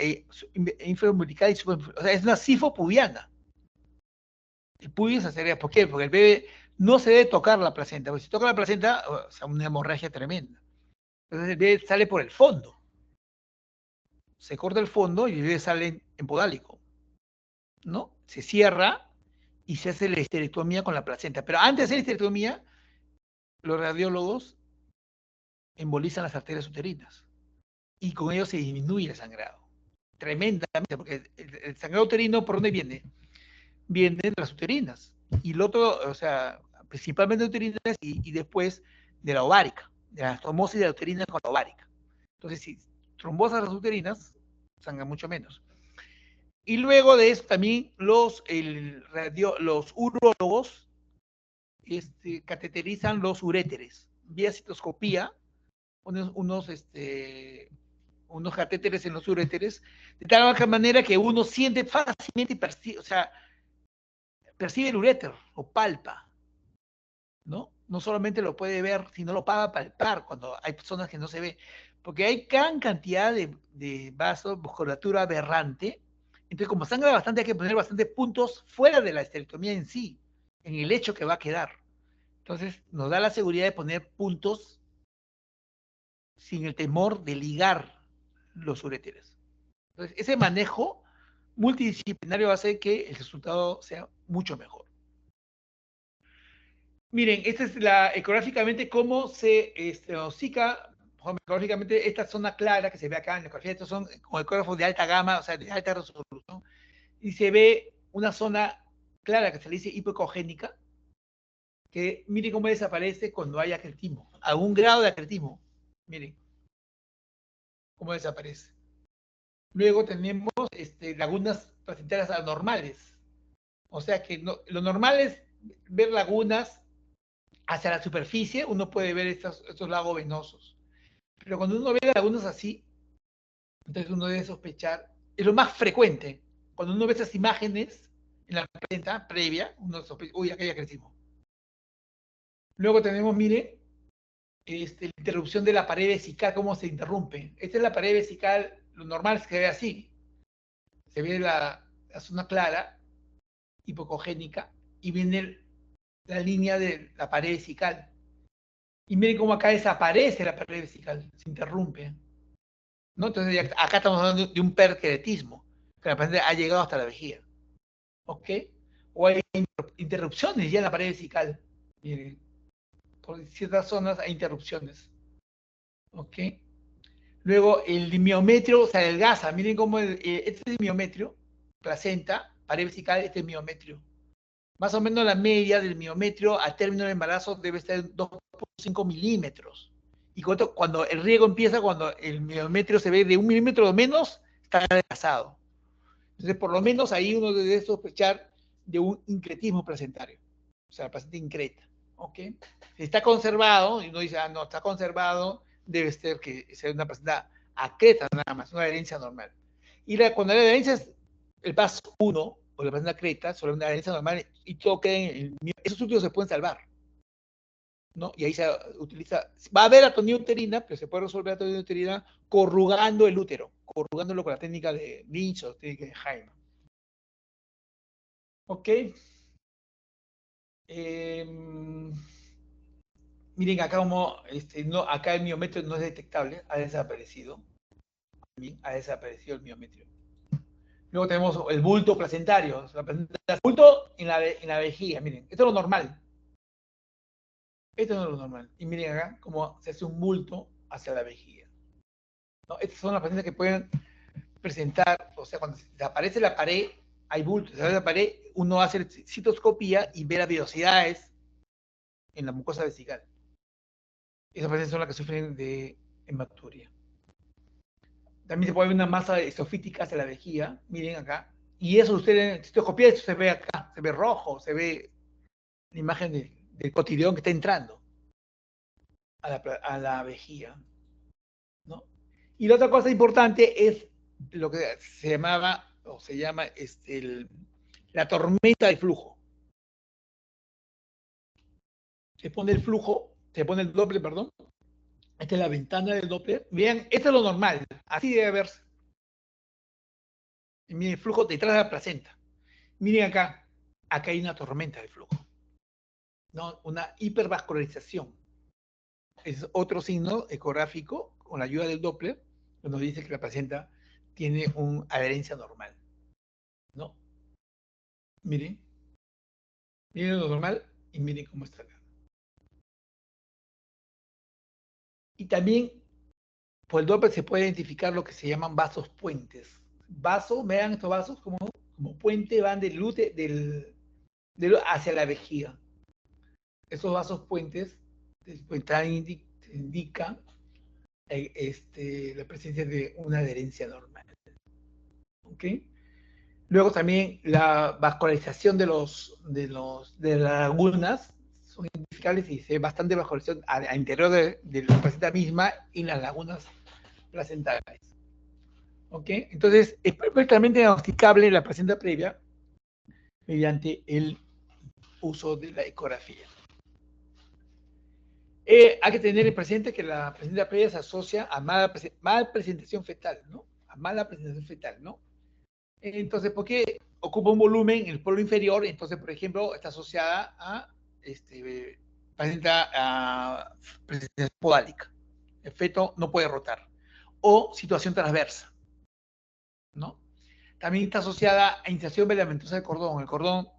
infraumbilical y o sea, es una sifopubiana. El pubis se hace, ¿por qué? Porque el bebé no se debe tocar la placenta, porque si toca la placenta, o sea, una hemorragia tremenda. Entonces el bebé sale por el fondo. Se corta el fondo y el bebé sale en podálico, ¿no? Se cierra y se hace la histerectomía con la placenta. Pero antes de hacer la histerectomía, los radiólogos embolizan las arterias uterinas y con ello se disminuye el sangrado. Tremendamente, porque el sangrado uterino, ¿por dónde viene? Viene de las uterinas. Y el otro, o sea, principalmente de uterinas y después de la ovárica, de la trombosis de la uterina con la ovárica. Entonces, si trombosas las uterinas, sangra mucho menos. Y luego de eso también los urólogos cateterizan los uréteres vía citoscopía, unos catéteres en los uréteres, de tal manera que uno siente fácilmente y percibe, o sea, percibe el uréter, o palpa, ¿no? No solamente lo puede ver, sino lo puede palpar cuando hay personas que no se ve, porque hay gran cantidad de vasos, musculatura aberrante. Entonces, como sangra bastante, hay que poner bastantes puntos fuera de la esterectomía en sí, en el hecho que va a quedar. Entonces, nos da la seguridad de poner puntos sin el temor de ligar los uréteres. Entonces, ese manejo multidisciplinario hace que el resultado sea mucho mejor. Miren, esta es ecográficamente cómo se diagnostica ecográficamente esta zona clara que se ve acá en la ecografía. Estos son con ecógrafos de alta gama, o sea, de alta resolución. Y se ve una zona clara que se le dice hipoecogénica, que miren cómo desaparece cuando hay acretismo. Algún grado de acretismo. Miren cómo desaparece. Luego tenemos lagunas placentarias anormales. O sea que lo normal es ver lagunas hacia la superficie, uno puede ver estos lagos venosos. Pero cuando uno ve lagunas así, entonces uno debe sospechar, es lo más frecuente. Cuando uno ve esas imágenes en la placenta previa, uno sospecha, uy, acá ya crecimos. Luego tenemos, mire, la interrupción de la pared vesical, cómo se interrumpe. Esta es la pared vesical, lo normal es que se ve así. Se ve la zona clara, hipocogénica, y viene la línea de la pared vesical. Y miren cómo acá desaparece la pared vesical, se interrumpe, ¿no? Entonces acá estamos hablando de un perqueretismo, que la paciente ha llegado hasta la vejiga, ¿ok? O hay interrupciones ya en la pared vesical. Miren, por ciertas zonas hay interrupciones, ¿ok? Luego el miometrio se adelgaza, miren cómo este es el miometrio, placenta, pared vesical, este es el miometrio. Más o menos la media del miometrio al término del embarazo debe estar en 2.5 milímetros. Y cuando el riego empieza, cuando el miometrio se ve de 1 milímetro o menos, está adelgazado. Entonces, por lo menos ahí uno debe sospechar de un incretismo placentario. O sea, la placenta increta. ¿Ok? Si está conservado, y uno dice, ah, no, está conservado, debe ser que sea una placenta acreta nada más, una adherencia normal. Y cuando la adherencia es el paso 1, o la placenta creta, sobre una adherencia normal, y todo queda esos últimos se pueden salvar, ¿no? Y ahí se utiliza, va a haber atonía uterina, pero se puede resolver atonía uterina corrugando el útero, corrugándolo con la técnica de Lynch o técnica de Jaime. ¿Ok? Miren acá como, no, acá el miometrio no es detectable, ha desaparecido. Ha desaparecido el miometrio. Luego tenemos el bulto placentario. El bulto en la vejiga, miren, esto es lo normal. Esto no es lo normal. Y miren acá cómo se hace un bulto hacia la vejiga. ¿No? Estas son las pacientes que pueden presentar, o sea, cuando desaparece la pared, hay bultos, desaparece la pared, uno hace citoscopía y ve las velocidades en la mucosa vesical. Esas pacientes son las que sufren de hematuria. También se puede ver una masa esofítica hacia la vejiga, miren acá. Y eso ustedes en citoscopía, eso se ve acá, se ve rojo, se ve la imagen del cotidión que está entrando a la vejiga, ¿no? Y la otra cosa importante es lo que se llamaba, o se llama, la tormenta de flujo. Se pone el flujo, se pone el Doppler, perdón. Esta es la ventana del Doppler. Vean, esto es lo normal, así debe verse. Y miren el flujo detrás de la placenta. Miren acá, acá hay una tormenta de flujo, ¿no? Una hipervascularización. Es otro signo ecográfico con la ayuda del Doppler que nos dice que la placenta tiene una adherencia normal, ¿no? Miren, miren lo normal y miren cómo está acá. Y también por el Doppler se puede identificar lo que se llaman vasos puentes. Vasos, vean estos vasos como puente van hacia la vejiga. Esos vasos puentes indican la presencia de una adherencia normal. ¿Ok? Luego también la vascularización de las lagunas son identificables y se ve bastante vascularización al interior de la placenta misma y en las lagunas placentales. ¿Ok? Entonces, es perfectamente diagnosticable la placenta previa mediante el uso de la ecografía. Hay que tener presente que la placenta previa se asocia a mala presentación fetal, ¿no? A mala presentación fetal, ¿no? Entonces, ¿por qué ocupa un volumen en el polo inferior? Entonces, por ejemplo, está asociada a presenta presentación podálica. El feto no puede rotar. O situación transversa, ¿no? También está asociada a inserción medicamentosa del cordón. El cordón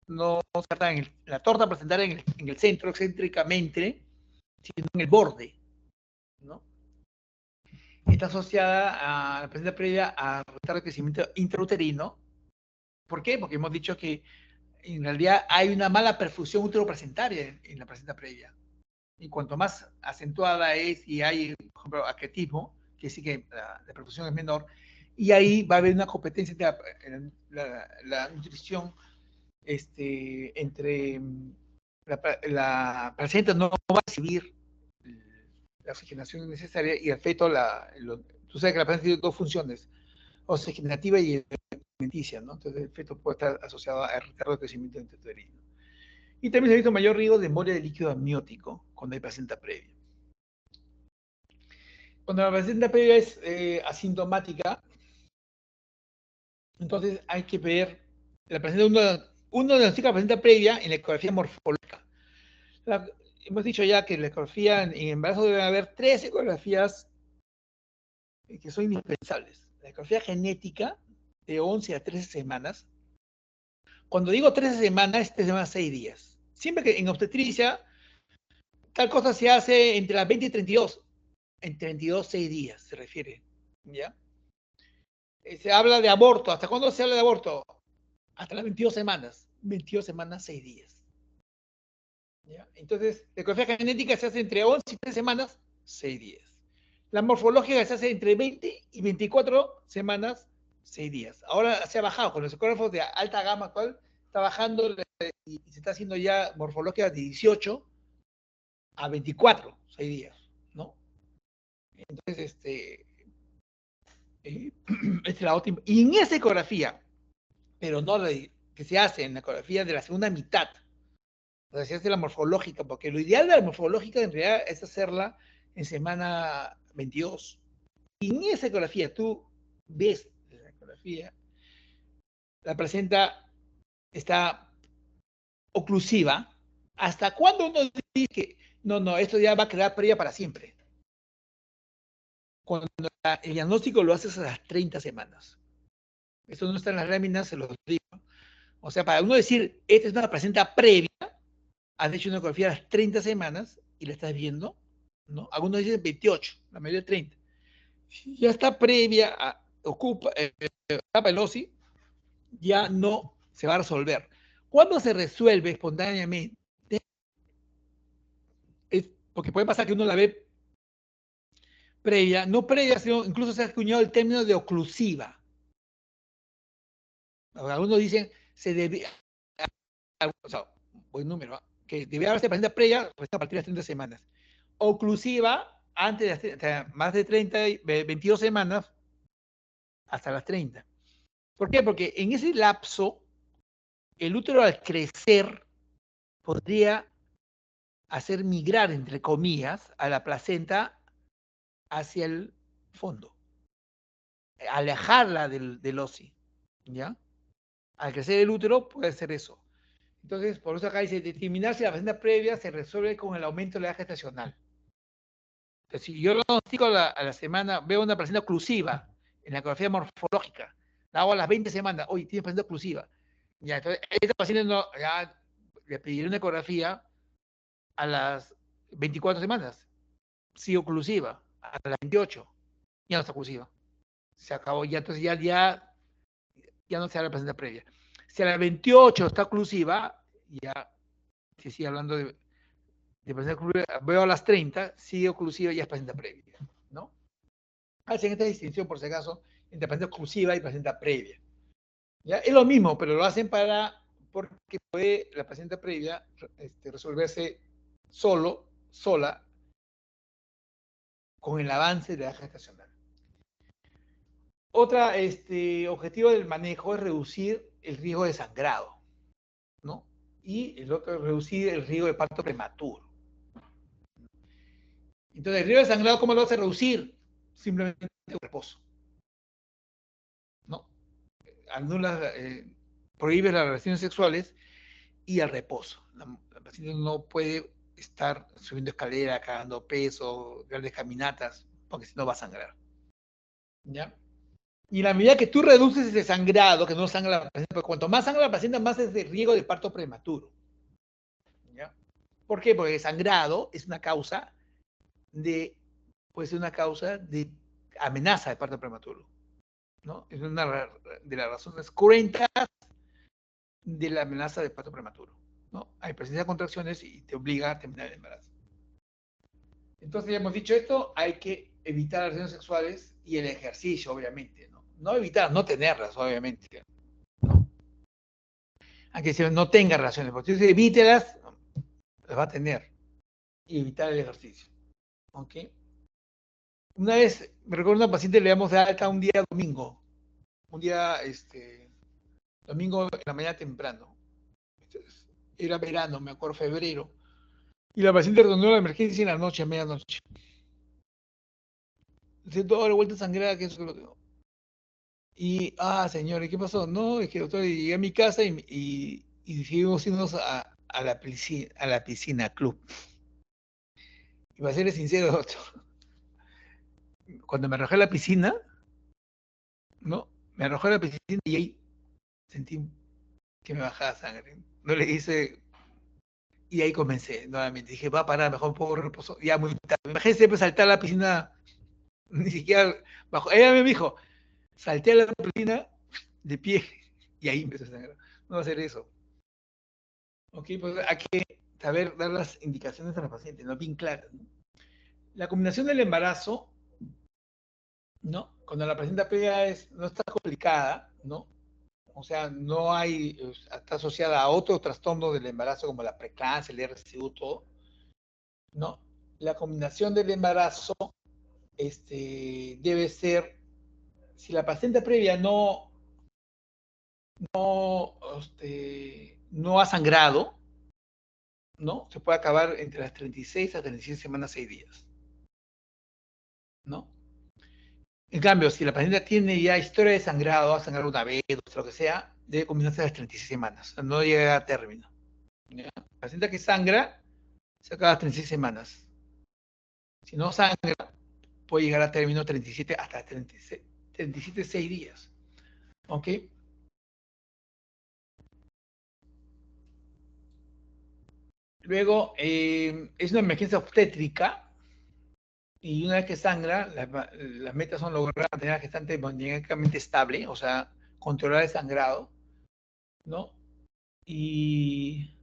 no se trata en la torta placentaria en el centro, excéntricamente, sino en el borde, ¿no? Está asociada a la placenta previa a retardo de crecimiento intrauterino. ¿Por qué? Porque hemos dicho que en realidad hay una mala perfusión uteroplacentaria en la placenta previa. Y cuanto más acentuada es y hay, por ejemplo, acretismo, que sí que la perfusión es menor, y ahí va a haber una competencia entre la nutrición entre la placenta no va a recibir la oxigenación necesaria y el feto, tú sabes que la placenta tiene dos funciones, oxigenativa y alimenticia, ¿no? Entonces el feto puede estar asociado a retardo de crecimiento intrauterino. Y también se ha visto mayor riesgo de embolia de líquido amniótico cuando hay placenta previa. Cuando la placenta previa es asintomática, entonces hay que ver la placenta, uno diagnostica la placenta previa en la ecografía morfológica. Hemos dicho ya que en la ecografía en embarazo debe haber 3 ecografías que son indispensables. La ecografía genética de 11 a 13 semanas. Cuando digo 13 semanas, es 3 semanas 6 días. Siempre que en obstetricia, tal cosa se hace entre las 20 y 32. Entre 22 6 días se refiere. ¿Ya? Se habla de aborto. ¿Hasta cuándo se habla de aborto? Hasta las 22 semanas. 22 semanas 6 días. ¿Ya? Entonces, la ecografía genética se hace entre 11 y 3 semanas 6 días. La morfológica se hace entre 20 y 24 semanas 6 días. Ahora se ha bajado con los ecógrafos de alta gama actual, está bajando y se está haciendo ya morfológica de 18 a 24, 6 días, ¿no? Entonces, es la óptima. Y en esa ecografía, pero no la que se hace en la ecografía de la segunda mitad, o sea, se hace la morfológica, porque lo ideal de la morfológica en realidad es hacerla en semana 22. Y en esa ecografía tú ves la ecografía, la placenta está oclusiva. ¿Hasta cuándo uno dice que no, esto ya va a quedar previa para siempre? Cuando el diagnóstico lo haces a las 30 semanas. Eso no está en las láminas, se los digo. O sea, para uno decir, esta es una placenta previa, has hecho una ecografía a las 30 semanas y la estás viendo, ¿no? Algunos dicen 28, la mayoría 30. Si ya está previa, ocupa etapa el OSI, ya no se va a resolver. ¿Cuándo se resuelve espontáneamente? Es porque puede pasar que uno la ve previa, no previa, sino incluso se ha acuñado el término de oclusiva. Algunos dicen, se debe, o sea, buen número, que debe haberse placenta previa a partir de las 30 semanas. Oclusiva, antes de más de 30, 22 semanas, hasta las 30. ¿Por qué? Porque en ese lapso, el útero al crecer podría hacer migrar, entre comillas, a la placenta hacia el fondo, alejarla del OSI, ¿ya? Al crecer el útero puede ser eso. Entonces, por eso acá dice, determinar si la placenta previa se resuelve con el aumento de la edad gestacional. Entonces, si yo diagnostico a la semana, veo una placenta oclusiva en la ecografía morfológica, la hago a las 20 semanas, oye, tiene placenta oclusiva. Ya, entonces, esta paciente no, ya le pediré una ecografía a las 24 semanas, sí oclusiva, a las 28, ya no está oclusiva. Se acabó, ya entonces ya no se da la placenta previa. Si a las 28 está oclusiva, ya se sigue hablando de placenta oclusiva, veo a las 30, sigue oclusiva y ya es placenta previa, ¿no? Hacen esta distinción, por si acaso, entre placenta oclusiva y placenta previa. ¿Ya? Es lo mismo, pero lo hacen porque puede la placenta previa resolverse sola, con el avance de la gestacional. Otro objetivo del manejo es reducir el riesgo de sangrado, ¿no? Y el otro es reducir el riesgo de parto prematuro. Entonces, el riesgo de sangrado, ¿cómo lo vas a reducir? Simplemente con reposo, ¿no? Anulas, prohíbes las relaciones sexuales y el reposo. La paciente no puede estar subiendo escalera, cargando peso, grandes caminatas, porque si no va a sangrar. ¿Ya? Y en la medida que tú reduces ese sangrado, que no sangra la paciente, porque cuanto más sangra la paciente, más es de riesgo de parto prematuro. ¿Ya? ¿Por qué? Porque el sangrado es una causa puede ser una causa de amenaza de parto prematuro, ¿no? Es una de las razones cruentas de la amenaza de parto prematuro, ¿no? Hay presencia de contracciones y te obliga a terminar el embarazo. Entonces, ya hemos dicho esto, hay que evitar las relaciones sexuales y el ejercicio, obviamente, ¿no? No evitar, no tenerlas, obviamente, ¿no? Aunque si no tenga relaciones, porque si evítelas, las va a tener. Y evitar el ejercicio, ¿ok? Una vez, me recuerdo a una paciente, le damos de alta un día domingo, domingo en la mañana temprano. Entonces, era verano, me acuerdo, febrero. Y la paciente retornó a la emergencia en la noche, a medianoche. Entonces, toda la vuelta sangrada, que eso que lo tengo. Y, señor, ¿y qué pasó? No, es que doctor, llegué a mi casa y decidimos irnos a la piscina club. Y para serle sincero, doctor, cuando me arrojé a la piscina, ¿no? Me arrojé a la piscina y ahí sentí que me bajaba sangre. No le hice. Y ahí comencé nuevamente. Dije, va a parar, mejor un poco de reposo. Ya muy tarde. Me imagínate siempre saltar a la piscina, ni siquiera bajo. Ella me dijo, salté a la piscina de pie y ahí empezó a sangrar. No va a hacer eso. Ok, pues hay que saber dar las indicaciones a los pacientes, ¿no? Bien claras, ¿no? La combinación del embarazo, ¿no? Cuando la placenta previa no está complicada, ¿no? O sea, no hay, está asociada a otro trastorno del embarazo como la preeclampsia, el RCU, todo. No, la combinación del embarazo debe ser, si la paciente previa no ha sangrado, ¿no? Se puede acabar entre las 36 a 36 semanas, 6 días, ¿no? En cambio, si la paciente tiene ya historia de sangrado, ha sangrado una vez, dos, lo que sea, debe combinarse a las 36 semanas, no llega a término. ¿Ya? La paciente que sangra, se acaba a las 36 semanas. Si no sangra, puede llegar a término 37 hasta 36, 37, 6 días. ¿Ok? Luego, es una emergencia obstétrica y una vez que sangra, las metas son lograr mantener a la gestante hemodinámicamente estable, o sea, controlar el sangrado, ¿no? Y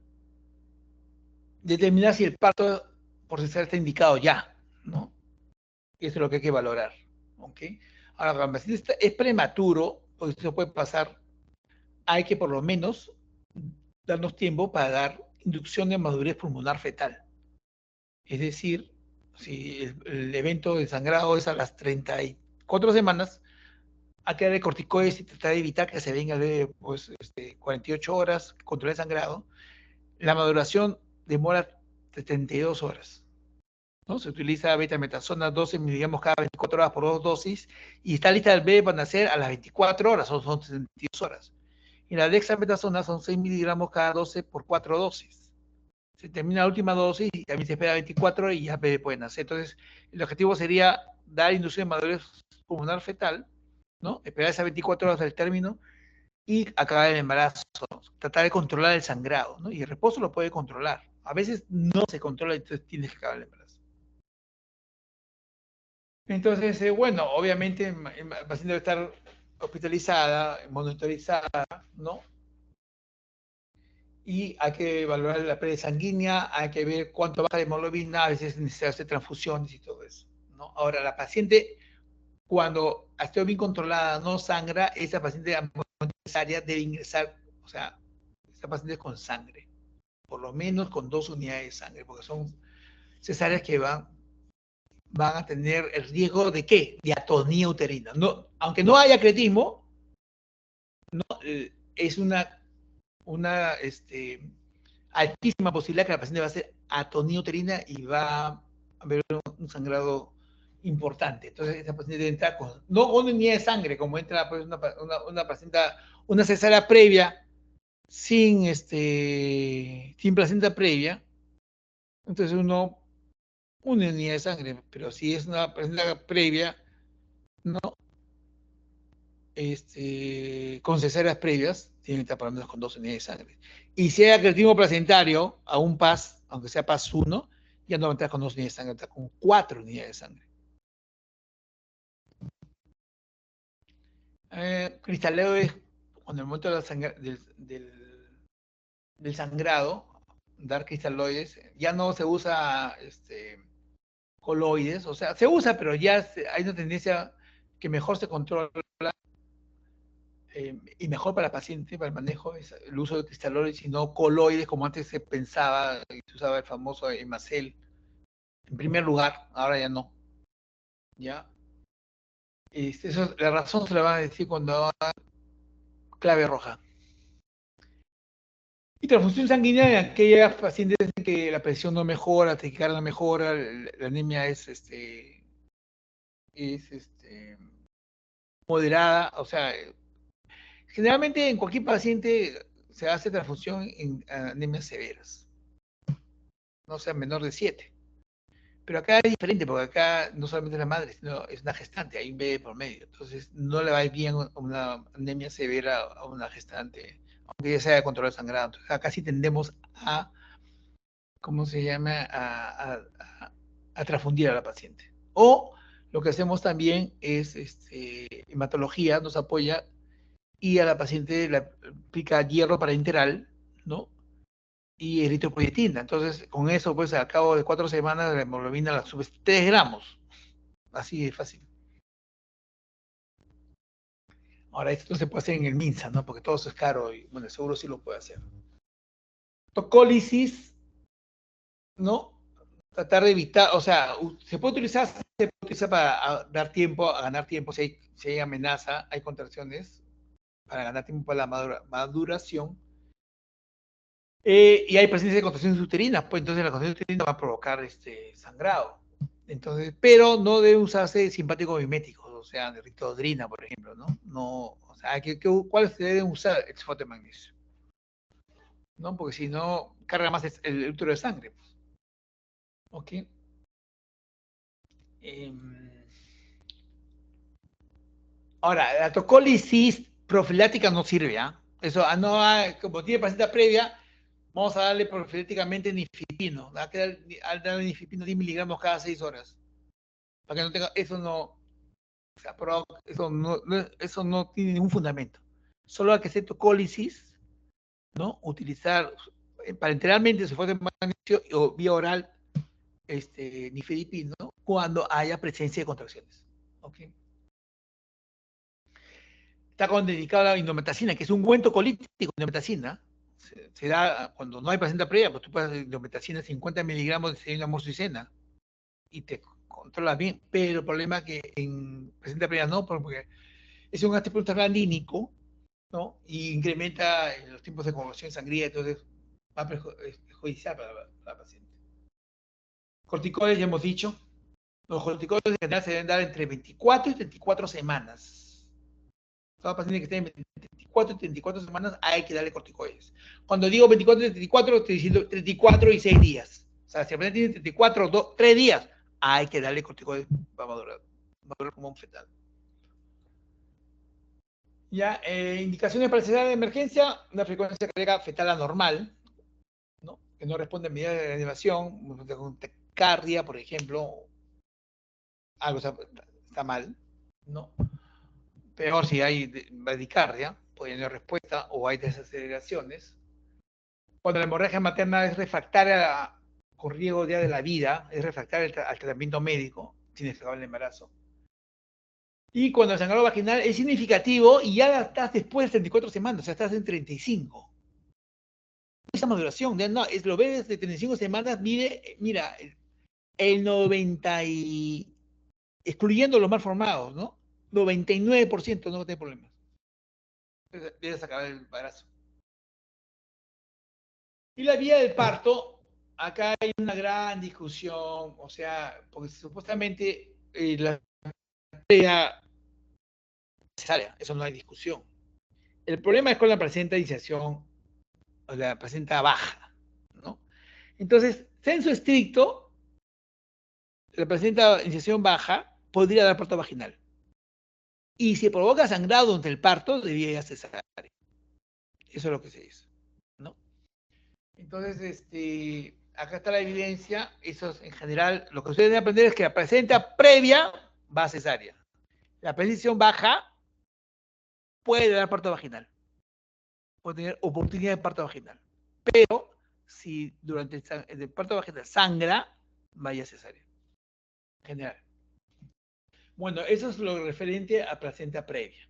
determinar si el parto por cesárea está indicado ya, ¿no? Eso es lo que hay que valorar, ¿ok? Ahora, cuando el paciente es prematuro, porque esto puede pasar, hay que por lo menos darnos tiempo para dar inducción de madurez pulmonar fetal. Es decir, si el evento de sangrado es a las 34 semanas, hay que darle corticoides y tratar de evitar que se venga de 48 horas, controlar el sangrado. La maduración demora 72 horas. ¿No? Se utiliza betametasona 12 miligramos cada 24 horas por 2 dosis y está lista el bebé para nacer a las 24 horas, son 72 horas. Y la dexametasona son 6 miligramos cada 12 por 4 dosis. Se termina la última dosis y también se espera 24 horas y ya el bebé puede nacer. Entonces, el objetivo sería dar inducción de madurez pulmonar fetal, ¿no? Esperar esas 24 horas del término y acabar el embarazo, tratar de controlar el sangrado, ¿no? Y el reposo lo puede controlar. A veces no se controla, entonces tienes que acabar el embarazo. Entonces, bueno, obviamente el paciente debe estar hospitalizada, monitorizada, ¿no? Y hay que evaluar la presión sanguínea, hay que ver cuánto baja de hemoglobina, a veces necesita hacer transfusiones y todo eso, ¿no? Ahora, la paciente, cuando esté bien controlada, no sangra, esa paciente necesaria debe ingresar, o sea, esa paciente con sangre, por lo menos con 2 unidades de sangre, porque son cesáreas que van a tener el riesgo de ¿qué? De atonía uterina. No, aunque no haya cretismo, no, es una altísima posibilidad que la paciente va a hacer atonía uterina y va a haber un sangrado importante. Entonces, esa paciente debe entrar con, no con una unidad de sangre, como entra pues, una paciente, una cesárea previa, sin placenta previa. Entonces, una unidad de sangre, pero si es una placenta previa, no, con cesáreas previas, tienen que estar por lo menos con 2 unidades de sangre. Y si hay acretismo placentario, a un PAS, aunque sea PAS 1, ya no va a entrar con 2 unidades de sangre, va a entrar con 4 unidades de sangre. Cristaleo es cuando en el momento del sangrado, dar cristaloides, ya no se usa coloides, o sea, se usa, pero ya hay una tendencia que mejor se controla y mejor para el paciente, para el manejo, es el uso de cristaloides y no coloides, como antes se pensaba, y se usaba el famoso Hemacel. En primer lugar, ahora ya no. ¿Ya? La razón se la van a decir cuando haga clave roja. Y transfusión sanguínea en aquellas pacientes en que la presión no mejora, la taquicardia no mejora, la anemia es moderada, o sea, generalmente en cualquier paciente se hace transfusión en anemias severas, no sea menor de 7. Pero acá es diferente, porque acá no solamente es la madre, sino es una gestante, hay un bebé por medio. Entonces, no le va a ir bien una anemia severa a una gestante, aunque ya sea control de sangrado. Entonces, acá sí tendemos a, ¿cómo se llama? A transfundir a la paciente. O lo que hacemos también es hematología, nos apoya y a la paciente le aplica hierro parenteral, ¿no? Y eritropoyetina. Entonces, con eso, pues, al cabo de 4 semanas, la hemoglobina la subes 3 gramos. Así de fácil. Ahora, esto no se puede hacer en el MINSA, ¿no? Porque todo eso es caro y, bueno, seguro sí lo puede hacer. Tocólisis, ¿no? Tratar de evitar, o sea, se puede utilizar para dar tiempo, a ganar tiempo si hay amenaza, hay contracciones, para ganar tiempo para la maduración. Y hay presencia de contracciones uterinas, pues entonces la contracción uterina va a provocar sangrado. Entonces, pero no debe usarse simpáticos miméticos, o sea, de ritodrina, por ejemplo, ¿no? No, o sea, ¿cuáles se deben usar? El sulfato de magnesio, ¿no? Porque si no, carga más el útero de sangre, pues. ¿Ok? Eh, Ahora, la tocólisis profiláctica no sirve, ¿ah? Eso, como tiene paciente previa, vamos a darle profilácticamente nifipino. Hay que darle nifipino 10 miligramos cada 6 horas. Para que no tenga, eso no, eso no tiene ningún fundamento. Solo hay que hacer tocólisis, ¿no? Utilizar parenteralmente sulfato de magnesio o vía oral nifedipino cuando haya presencia de contracciones. ¿Ok? Está contraindicado la indometacina, que es un ungüento colítico, indometacina. Se da cuando no hay paciente previa, pues tú puedes dar indometacina 50 miligramos de amoxicilina y te controlas bien, pero el problema es que en paciente previa no, porque es un antiprostaglandínico, ¿no? Y incrementa los tiempos de conversión sangría, entonces va a perjudiciar para la paciente. Corticoides, ya hemos dicho, los corticoides en general se deben dar entre 24 y 34 semanas. Toda paciente que esté en 24 y 34 semanas hay que darle corticoides. Cuando digo 24 y 34, estoy diciendo 34 y 6 días. O sea, si el paciente tiene 34, 3 días, hay que darle corticoides para madurar como un fetal. Ya, indicaciones para cesárea de emergencia, una frecuencia cardíaca fetal anormal, ¿no? Que no responde a medidas de reanimación, taquicardia, por ejemplo, algo está mal, ¿no? Peor si hay bradicardia, puede no haber respuesta o hay desaceleraciones. Cuando la hemorragia materna es refractaria con riesgo ya de la vida, es refractaria al tratamiento médico, sin escapar el embarazo. Y cuando el sangrado vaginal es significativo y ya estás después de 34 semanas, o sea, estás en 35. Esa maduración, ya no, lo ves de 35 semanas, mira, el 90 y, excluyendo los mal formados, ¿no? 99% no va a tener problemas. Debes acabar el embarazo. Y la vía del parto, acá hay una gran discusión, o sea, porque supuestamente la cesárea, eso no hay discusión. El problema es con la placenta de iniciación, o la placenta baja, ¿no? Entonces, censo estricto, la placenta de iniciación baja podría dar parto vaginal. Y si provoca sangrado durante el parto, debería ir a cesárea. Eso es lo que se dice, ¿no? Entonces, acá está la evidencia. Eso es, en general, lo que ustedes deben aprender es que la placenta previa va a cesárea. La precisión baja puede dar parto vaginal. Puede tener oportunidad de parto vaginal. Pero si durante el parto vaginal sangra, vaya a cesárea. En general. Bueno, eso es lo referente a placenta previa.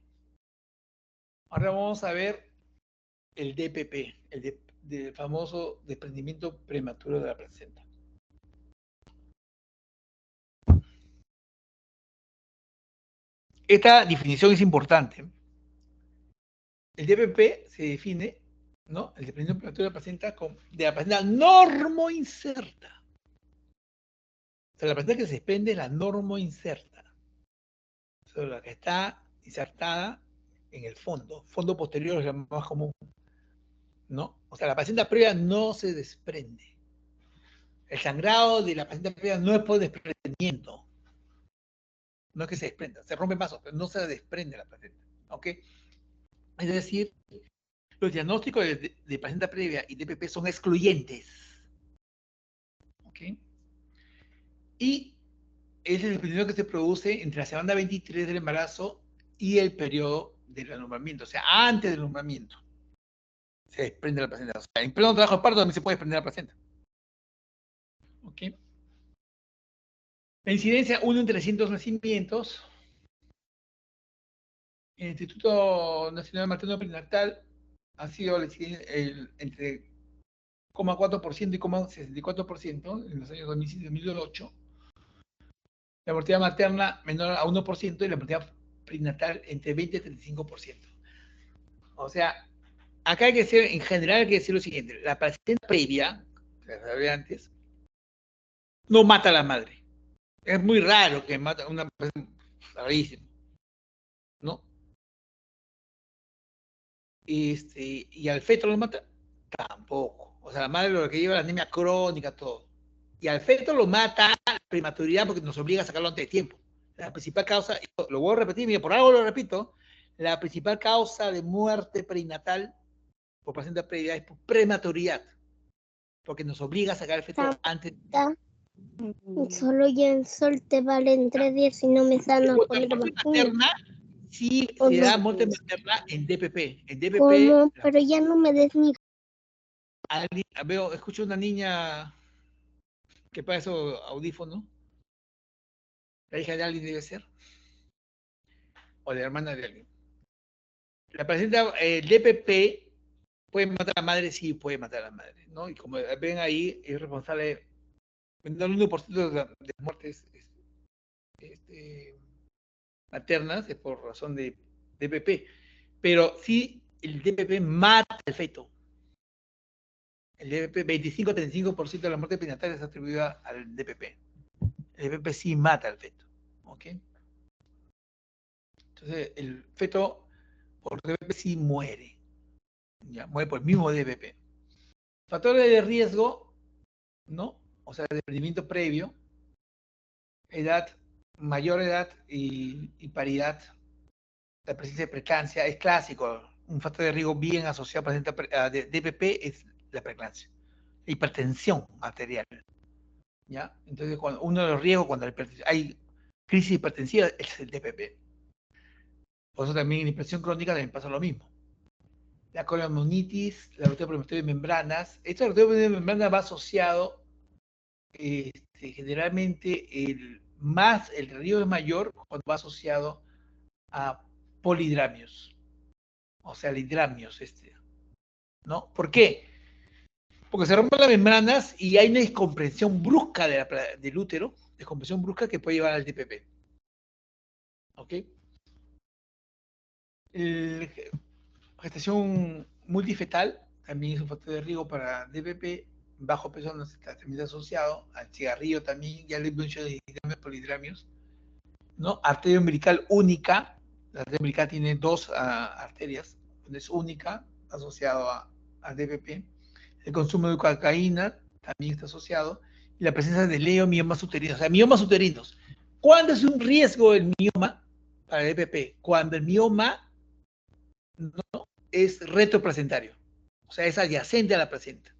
Ahora vamos a ver el DPP, el famoso desprendimiento prematuro de la placenta. Esta definición es importante. El DPP se define, ¿no? El desprendimiento prematuro de la placenta normoinserta. O sea, la placenta que se desprende es la normoinserta. O sea, la que está insertada en el fondo posterior es la más común, ¿no? O sea, la placenta previa no se desprende. El sangrado de la placenta previa no es por desprendimiento. No es que se desprenda, se rompe más, pero no se desprende la placenta. ¿Ok? Es decir, los diagnósticos de placenta previa y DPP son excluyentes. ¿Ok? Y es el desprendimiento que se produce entre la semana 23 del embarazo y el periodo del alumbramiento, o sea, antes del alumbramiento. Se desprende la placenta. O sea, en pleno trabajo de parto también se puede desprender la placenta. ¿Ok? La incidencia 1 en 300 nacimientos. El Instituto Nacional Materno Perinatal ha sido entre 0,4% y 0,64% en los años 2007 y 2008. La mortalidad materna menor a 1% y la mortalidad perinatal entre 20 y 35%. O sea, acá hay que decir, en general hay que decir lo siguiente, la placenta previa, que se hablé antes, no mata a la madre. Es muy raro que mata una placenta, rarísimo, ¿no? Y al feto lo mata, tampoco. O sea, la madre lo que lleva la anemia crónica, todo. Y al feto lo mata la prematuridad porque nos obliga a sacarlo antes de tiempo. La principal causa, lo voy a repetir, mira, por algo lo repito, la principal causa de muerte perinatal por placenta previa es por prematuridad, porque nos obliga a sacar el feto antes. Solo ya en sol te valen 3 días y no me sano La poner muerte vacuna. materna sí se da muerte materna en DPP. En DPP, ¿Cómo? Pero ya no me des mi... escucho una niña que para eso audífono, la hija de alguien debe ser, o la hermana de alguien. La placenta, el DPP puede matar a la madre, sí puede matar a la madre, ¿no? Y como ven ahí, es responsable, no el 1% de las muertes maternas es por razón de DPP, pero sí el DPP mata al feto. El DPP, 25-35% de la muerte perinatal es atribuida al DPP. El DPP sí mata al feto, ¿ok? Entonces, el feto por DPP sí muere, ya, muere por el mismo DPP. Factores de riesgo, ¿no? O sea, desprendimiento previo, edad, mayor edad y paridad, la presencia de preeclampsia es clásico. Un factor de riesgo bien asociado a DPP es la preeclampsia. Hipertensión arterial, ¿ya? Entonces, uno de los riesgos cuando hay crisis hipertensiva es el DPP. Por eso también en hipertensión crónica también pasa lo mismo. La colonitis, la ruptura prematuro de membranas. Esta ruptura de membranas va asociado, generalmente, el riesgo es mayor cuando va asociado a polidramios. O sea, lidramios, ¿no? ¿Por qué? Porque se rompen las membranas y hay una descompresión brusca del útero, descompresión brusca que puede llevar al DPP. ¿Ok? Gestación multifetal también es un factor de riesgo para DPP. Bajo peso no está también asociado al cigarrillo también, ya le he dicho de polidramios, ¿no? Arteria umbilical única. La arteria umbilical tiene dos arterias, es única, asociado a DPP. El consumo de cocaína también está asociado. Y la presencia de miomas uterinos. O sea, miomas uterinos. ¿Cuándo es un riesgo el mioma para el DPP? Cuando el mioma no es retroplacentario. O sea, es adyacente a la placenta.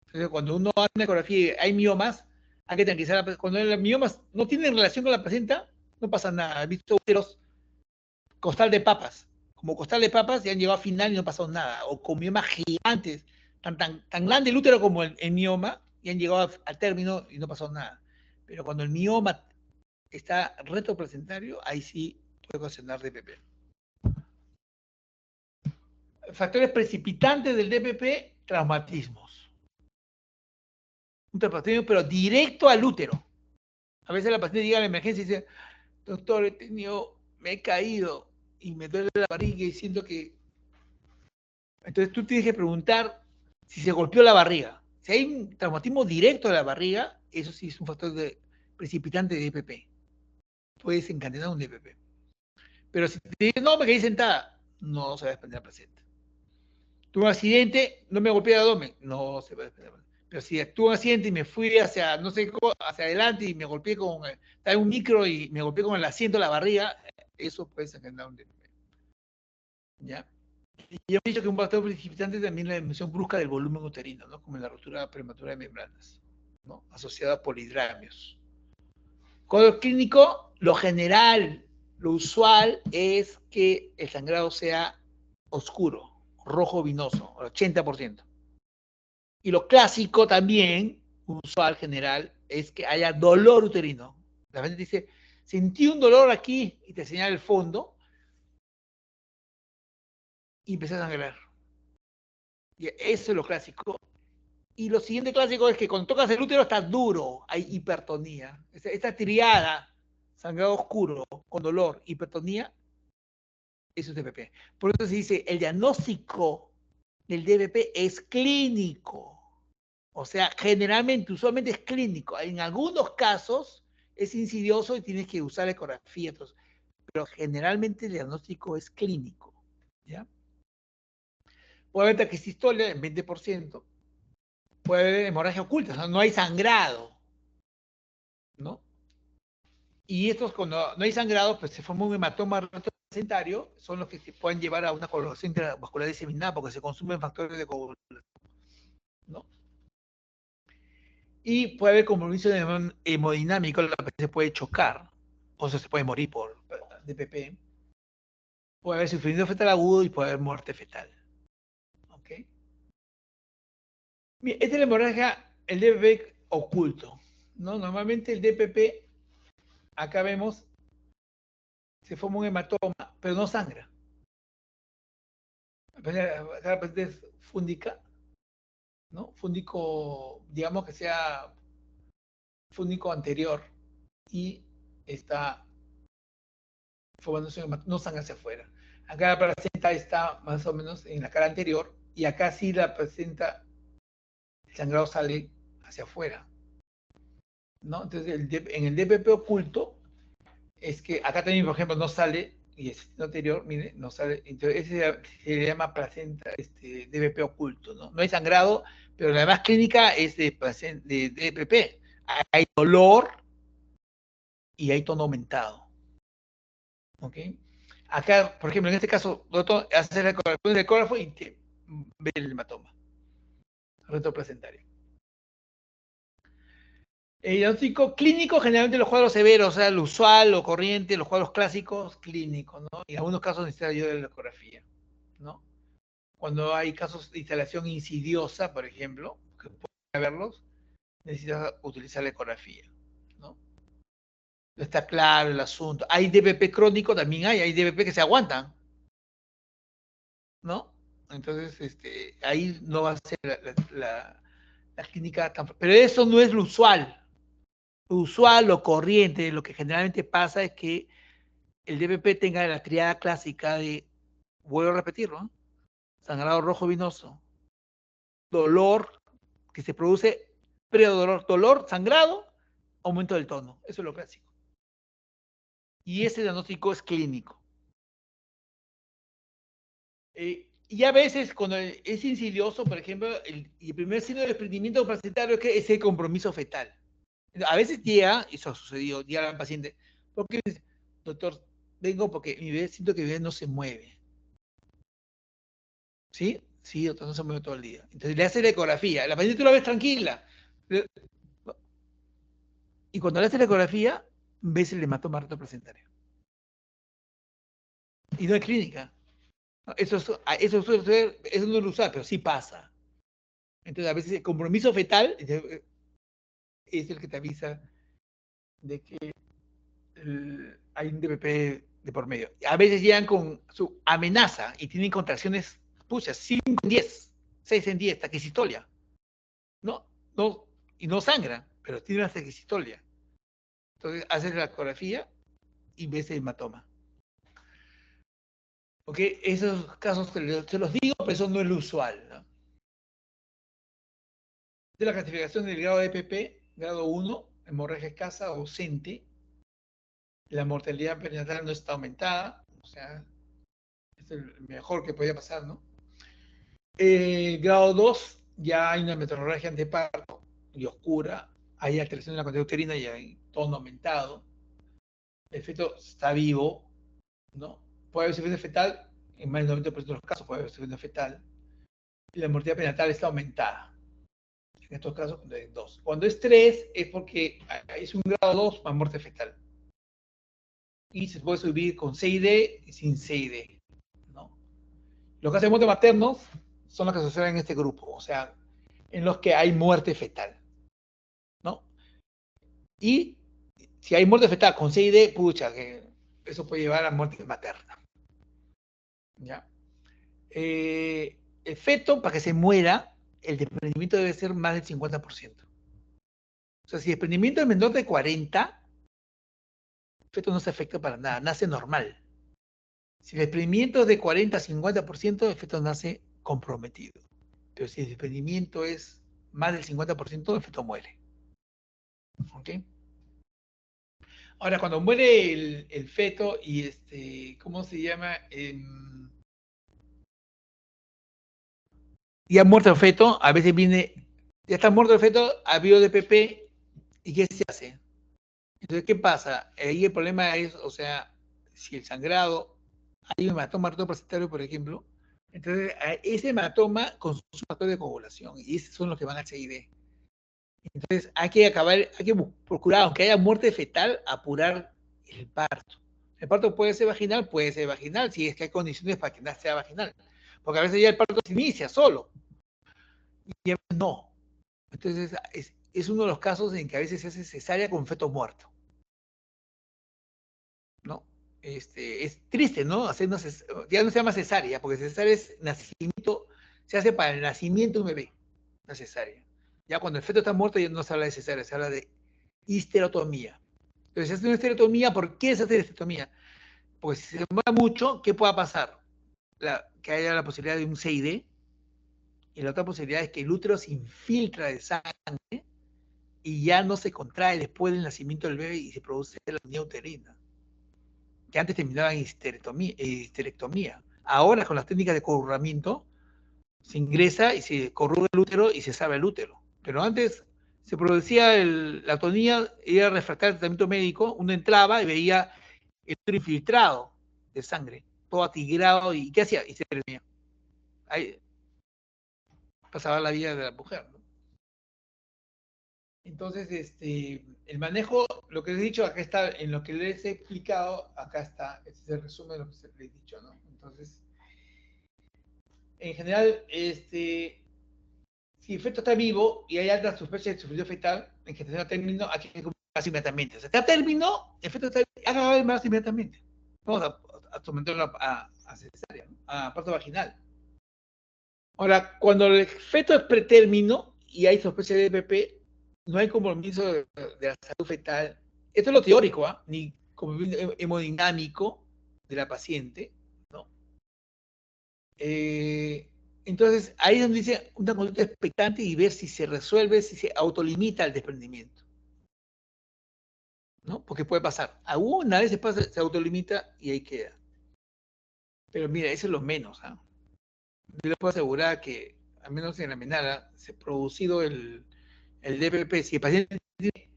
Entonces, cuando uno hace una ecografía y hay miomas, hay que tranquilizar a la placenta. Cuando los miomas no tienen relación con la placenta, no pasa nada. He visto úteros costal de papas, como costal de papas, y han llegado a final y no ha pasado nada. O con miomas gigantes, tan grande el útero como el mioma, y han llegado al término y no ha pasado nada. Pero cuando el mioma está retroplacentario, ahí sí puede ocasionar DPP. Factores precipitantes del DPP, traumatismos. Un traumatismo, pero directo al útero. A veces la paciente llega a la emergencia y dice, doctor, me he caído y me duele la barriga y siento que... Entonces tú tienes que preguntar si se golpeó la barriga. Si hay un traumatismo directo de la barriga, eso sí es un factor precipitante de DPP. Puede desencadenar un DPP. Pero si te dices, no, me caí sentada, no se va a desprender la placenta. Tuve un accidente, no me golpeé el abdomen, no se va a desprender la placenta. Pero si tuve un accidente y me fui hacia, no sé, hacia adelante y me golpeé estaba en un micro y me golpeé con el asiento de la barriga, eso puede desencadenar un DPP. ¿Ya? Y hemos dicho que un factor precipitante también es la disminución brusca del volumen uterino, ¿no? Como en la ruptura prematura de membranas, ¿no? Asociada a polidramios. Cuadro clínico, lo general, lo usual es que el sangrado sea oscuro, rojo vinoso, el 80%. Y lo clásico también, usual, general, es que haya dolor uterino. La gente dice, sentí un dolor aquí y te señala el fondo, y empieza a sangrar. Y eso es lo clásico. Y lo siguiente clásico es que cuando tocas el útero está duro, hay hipertonía. Esta triada, sangrado oscuro, con dolor, hipertonía, eso es DPP. Por eso se dice, el diagnóstico del DPP es clínico. O sea, generalmente, usualmente es clínico. En algunos casos es insidioso y tienes que usar ecografía. Entonces, pero generalmente el diagnóstico es clínico. ¿Ya? Puede haber taquicistolia en 20%. Puede haber hemorragia oculta, o sea, no hay sangrado, ¿no? Y estos, cuando no hay sangrado, pues se forma un hematoma retroplacentario, son los que se pueden llevar a una coagulación intravascular diseminada porque se consumen factores de coagulación, ¿no? Y puede haber compromiso hemodinámico, la paciente se puede chocar, o sea, se puede morir por DPP. Puede haber sufrimiento fetal agudo y puede haber muerte fetal. ¿Ok? Bien, esta es la hemorragia, el DPP oculto, ¿no? Normalmente el DPP, acá vemos, se forma un hematoma, pero no sangra. Acá la paciente es fúndica, ¿no? Fúndico, digamos que sea fúndico anterior y está formándose un hematoma, no sangra hacia afuera. Acá la placenta está más o menos en la cara anterior y acá sí la placenta, el sangrado sale hacia afuera, ¿no? Entonces en el DPP oculto es que acá también, por ejemplo, no sale, y el sistema anterior, mire, no sale, entonces ese se le llama placenta DPP oculto, ¿no? No hay sangrado, pero la más clínica es de DPP. Hay dolor y hay tono aumentado, ¿ok? Acá, por ejemplo, en este caso, doctor, hace la corrección del ecógrafo y te ve el hematoma retroplacentario. El diagnóstico clínico, generalmente los cuadros severos, o sea, el usual o corriente, los cuadros clásicos, clínicos, ¿no? Y en algunos casos necesita ayuda de la ecografía, ¿no? Cuando hay casos de instalación insidiosa, por ejemplo, que pueden verlos, necesitas utilizar la ecografía, ¿no? No está claro el asunto. Hay DPP crónico, también hay DPP que se aguantan, ¿no? Entonces, ahí no va a ser la clínica tan... Pero eso no es lo usual. Lo usual, lo corriente, lo que generalmente pasa es que el DPP tenga la triada clásica de, vuelvo a repetirlo, ¿no? Sangrado rojo venoso, dolor que se produce predolor, dolor, sangrado, aumento del tono. Eso es lo clásico. Y ese diagnóstico es clínico. Y a veces, cuando es insidioso, por ejemplo, el primer signo del desprendimiento placentario es el compromiso fetal. A veces llega, eso ha sucedido, llega al paciente, porque dice, doctor, vengo porque mi bebé, siento que mi bebé no se mueve. ¿Sí? Sí, doctor, no se mueve todo el día. Entonces le hace la ecografía. La paciente tú la ves tranquila. Y cuando le hace la ecografía, ves el hematoma retroplacentario. Y no es clínica. Eso no es lo usual, pero sí pasa. Entonces, a veces el compromiso fetal es el que te avisa de que hay un DPP de por medio. A veces llegan con su amenaza y tienen contracciones, pucha, 5 en 10, 6 en 10, taquicistolia. No, no, y no sangra, pero tiene una taquicistolia. Entonces, haces la ecografía y ves el hematoma. ¿Ok? Esos casos se los digo, pero eso no es lo usual, ¿no? De la clasificación del grado de EPP, grado 1, hemorragia escasa ausente, la mortalidad perinatal no está aumentada, o sea, es el mejor que podía pasar, ¿no? Grado 2, ya hay una metrorragia anteparto y oscura, hay alteración de la cantidad uterina y hay tono aumentado, el feto está vivo, ¿no? Puede haber sufrimiento fetal, en más del 90% de los casos puede haber sufrimiento fetal, y la mortalidad perinatal está aumentada. En estos casos, de 2. Cuando es 3, es porque es un grado 2 más muerte fetal. Y se puede subir con CID y sin CID, ¿no? Los casos de muerte maternos son los que se observan en este grupo, o sea, en los que hay muerte fetal, ¿no? Y si hay muerte fetal con CID, pucha, que eso puede llevar a muerte materna, ¿ya? El feto, para que se muera, el desprendimiento debe ser más del 50%. O sea, si el desprendimiento es menor de 40, el feto no se afecta para nada, nace normal. Si el desprendimiento es de 40 a 50%, el feto nace comprometido. Pero si el desprendimiento es más del 50%, el feto muere. ¿Ok? Ahora, cuando muere el feto y ¿cómo se llama? Ya muerto el feto, a veces viene, ya está muerto el feto, ha habido DPP, ¿y qué se hace? Entonces, ¿qué pasa? Ahí el problema es, o sea, si el sangrado, hay un hematoma placentario, por ejemplo, entonces ese hematoma consume un factor de coagulación, y esos son los que van al CID. Entonces, hay que procurar, aunque haya muerte fetal, apurar el parto. El parto puede ser vaginal, si es que hay condiciones para que sea vaginal. Porque a veces ya el parto se inicia solo, y a veces no. Entonces, es uno de los casos en que a veces se hace cesárea con feto muerto, ¿no? Es triste, ¿no? Ya no se llama cesárea, porque cesárea es nacimiento, se hace para el nacimiento de un bebé, una cesárea. Ya cuando el feto está muerto ya no se habla de cesárea, se habla de histerotomía. Entonces, se hace una histerotomía. ¿Por qué se hace la histerotomía? Porque si se demora mucho, ¿qué pueda pasar? Que haya la posibilidad de un CID, y la otra posibilidad es que el útero se infiltra de sangre y ya no se contrae después del nacimiento del bebé y se produce la unidad uterina, que antes terminaba en histerectomía. Ahora, con las técnicas de corrugamiento, se ingresa y se corruga el útero y se salva el útero. Pero antes se producía la atonía, era refractaria al tratamiento médico, uno entraba y veía el útero infiltrado de sangre, todo atigrado, y ¿qué hacía? Y se terminaba. Ahí pasaba la vida de la mujer, ¿no? Entonces, el manejo, lo que les he dicho, acá está, en lo que les he explicado, acá está, este es el resumen de lo que les he dicho, ¿no? Entonces, en general, si el feto está vivo y hay alta sospecha de sufrimiento fetal, en gestación a término, hay que comunicarse inmediatamente. O sea, está a término, el feto está, haga el embarazo inmediatamente. Vamos a someterlo a cesárea, ¿no? A parto vaginal. Ahora, cuando el feto es pretérmino y hay sospecha de DPP, no hay compromiso de la salud fetal. Esto es lo teórico, ¿ah? Ni compromiso hemodinámico de la paciente, ¿no? Entonces, ahí es donde dice una conducta expectante y ver si se resuelve, si se autolimita el desprendimiento, ¿no? Porque puede pasar. Alguna vez se autolimita y ahí queda. Pero mira, eso es lo menos, ¿ah? Yo les puedo asegurar que, al menos en la Menara, se ha producido el DPP. Si el paciente tiene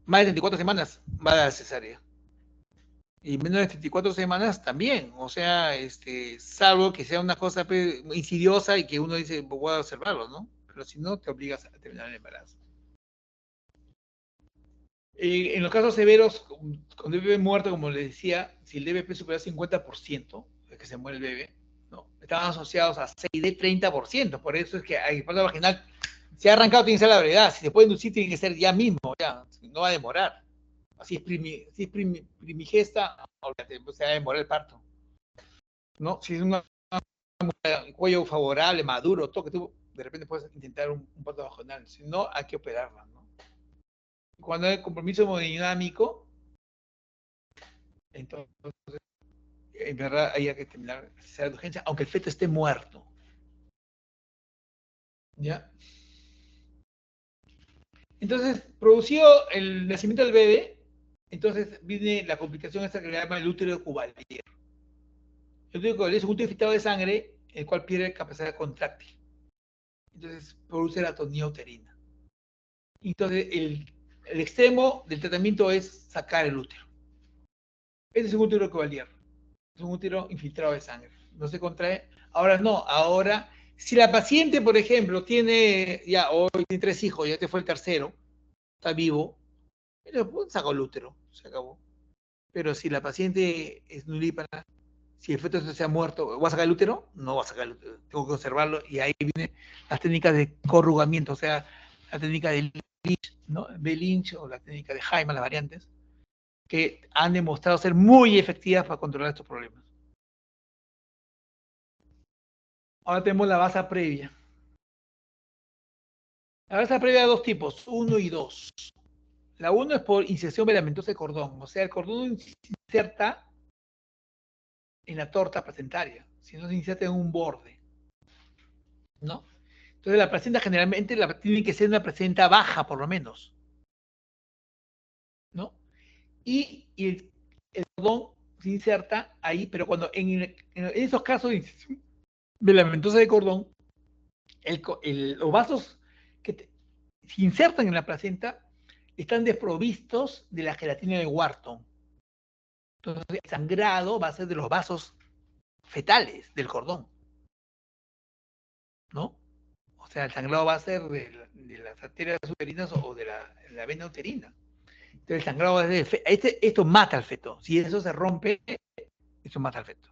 más de 34 semanas, va a dar cesárea. Y menos de 34 semanas también. O sea, salvo que sea una cosa insidiosa y que uno dice, voy a observarlo, ¿no? Pero si no, te obligas a terminar el embarazo. En los casos severos, con DPP muerto, como les decía, si el DPP supera el 50%, es que se muere el bebé, ¿no? Estaban asociados a 6 de 30%. Por eso es que hay parto vaginal. Si ha arrancado, tiene que ser la verdad. Si se puede inducir, tiene que ser ya mismo, ya. No va a demorar. Si es primigesta, se va a demorar el parto, ¿no? Si es un cuello favorable, maduro, todo que tú, de repente puedes intentar un parto vaginal. Si no, hay que operarla, ¿no? Cuando hay compromiso hemodinámico, entonces, en verdad, hay que terminar la urgencia, aunque el feto esté muerto. ¿Ya? Entonces, producido el nacimiento del bebé, entonces viene la complicación esta que le llama el útero Cuvalier. El útero Cuvalier es un útero infiltrado de sangre, el cual pierde capacidad contráctil. Entonces, produce la atonía uterina. Entonces, el extremo del tratamiento es sacar el útero. Ese es un útero Cuvalier. Es un útero infiltrado de sangre. No se contrae. Ahora no, ahora, si la paciente, por ejemplo, tiene, ya hoy tiene 3 hijos, ya te fue el tercero, está vivo, pues, saca el útero, se acabó. Pero si la paciente es nulípara, si el feto se ha muerto, ¿va a sacar el útero? No va a sacar el útero, tengo que observarlo, y ahí vienen las técnicas de corrugamiento, o sea, la técnica de Lynch, ¿no? B-Lynch o la técnica de Hyman, las variantes, que han demostrado ser muy efectivas para controlar estos problemas. Ahora tenemos la basa previa. La basa previa de dos tipos, 1 y 2. La 1 es por inserción medicamentosa de cordón, o sea, el cordón se inserta en la torta placentaria, si no se inserta en un borde, ¿no? Entonces la placenta generalmente tiene que ser una placenta baja, por lo menos, ¿no? Y el cordón se inserta ahí, pero cuando en esos casos de inserción medicamentosa de cordón, los vasos que se insertan en la placenta están desprovistos de la gelatina de Wharton. Entonces, el sangrado va a ser de los vasos fetales del cordón, ¿no? O sea, el sangrado va a ser de las arterias uterinas o de la vena uterina. Entonces, el sangrado va a ser esto mata al feto. Si eso se rompe, eso mata al feto.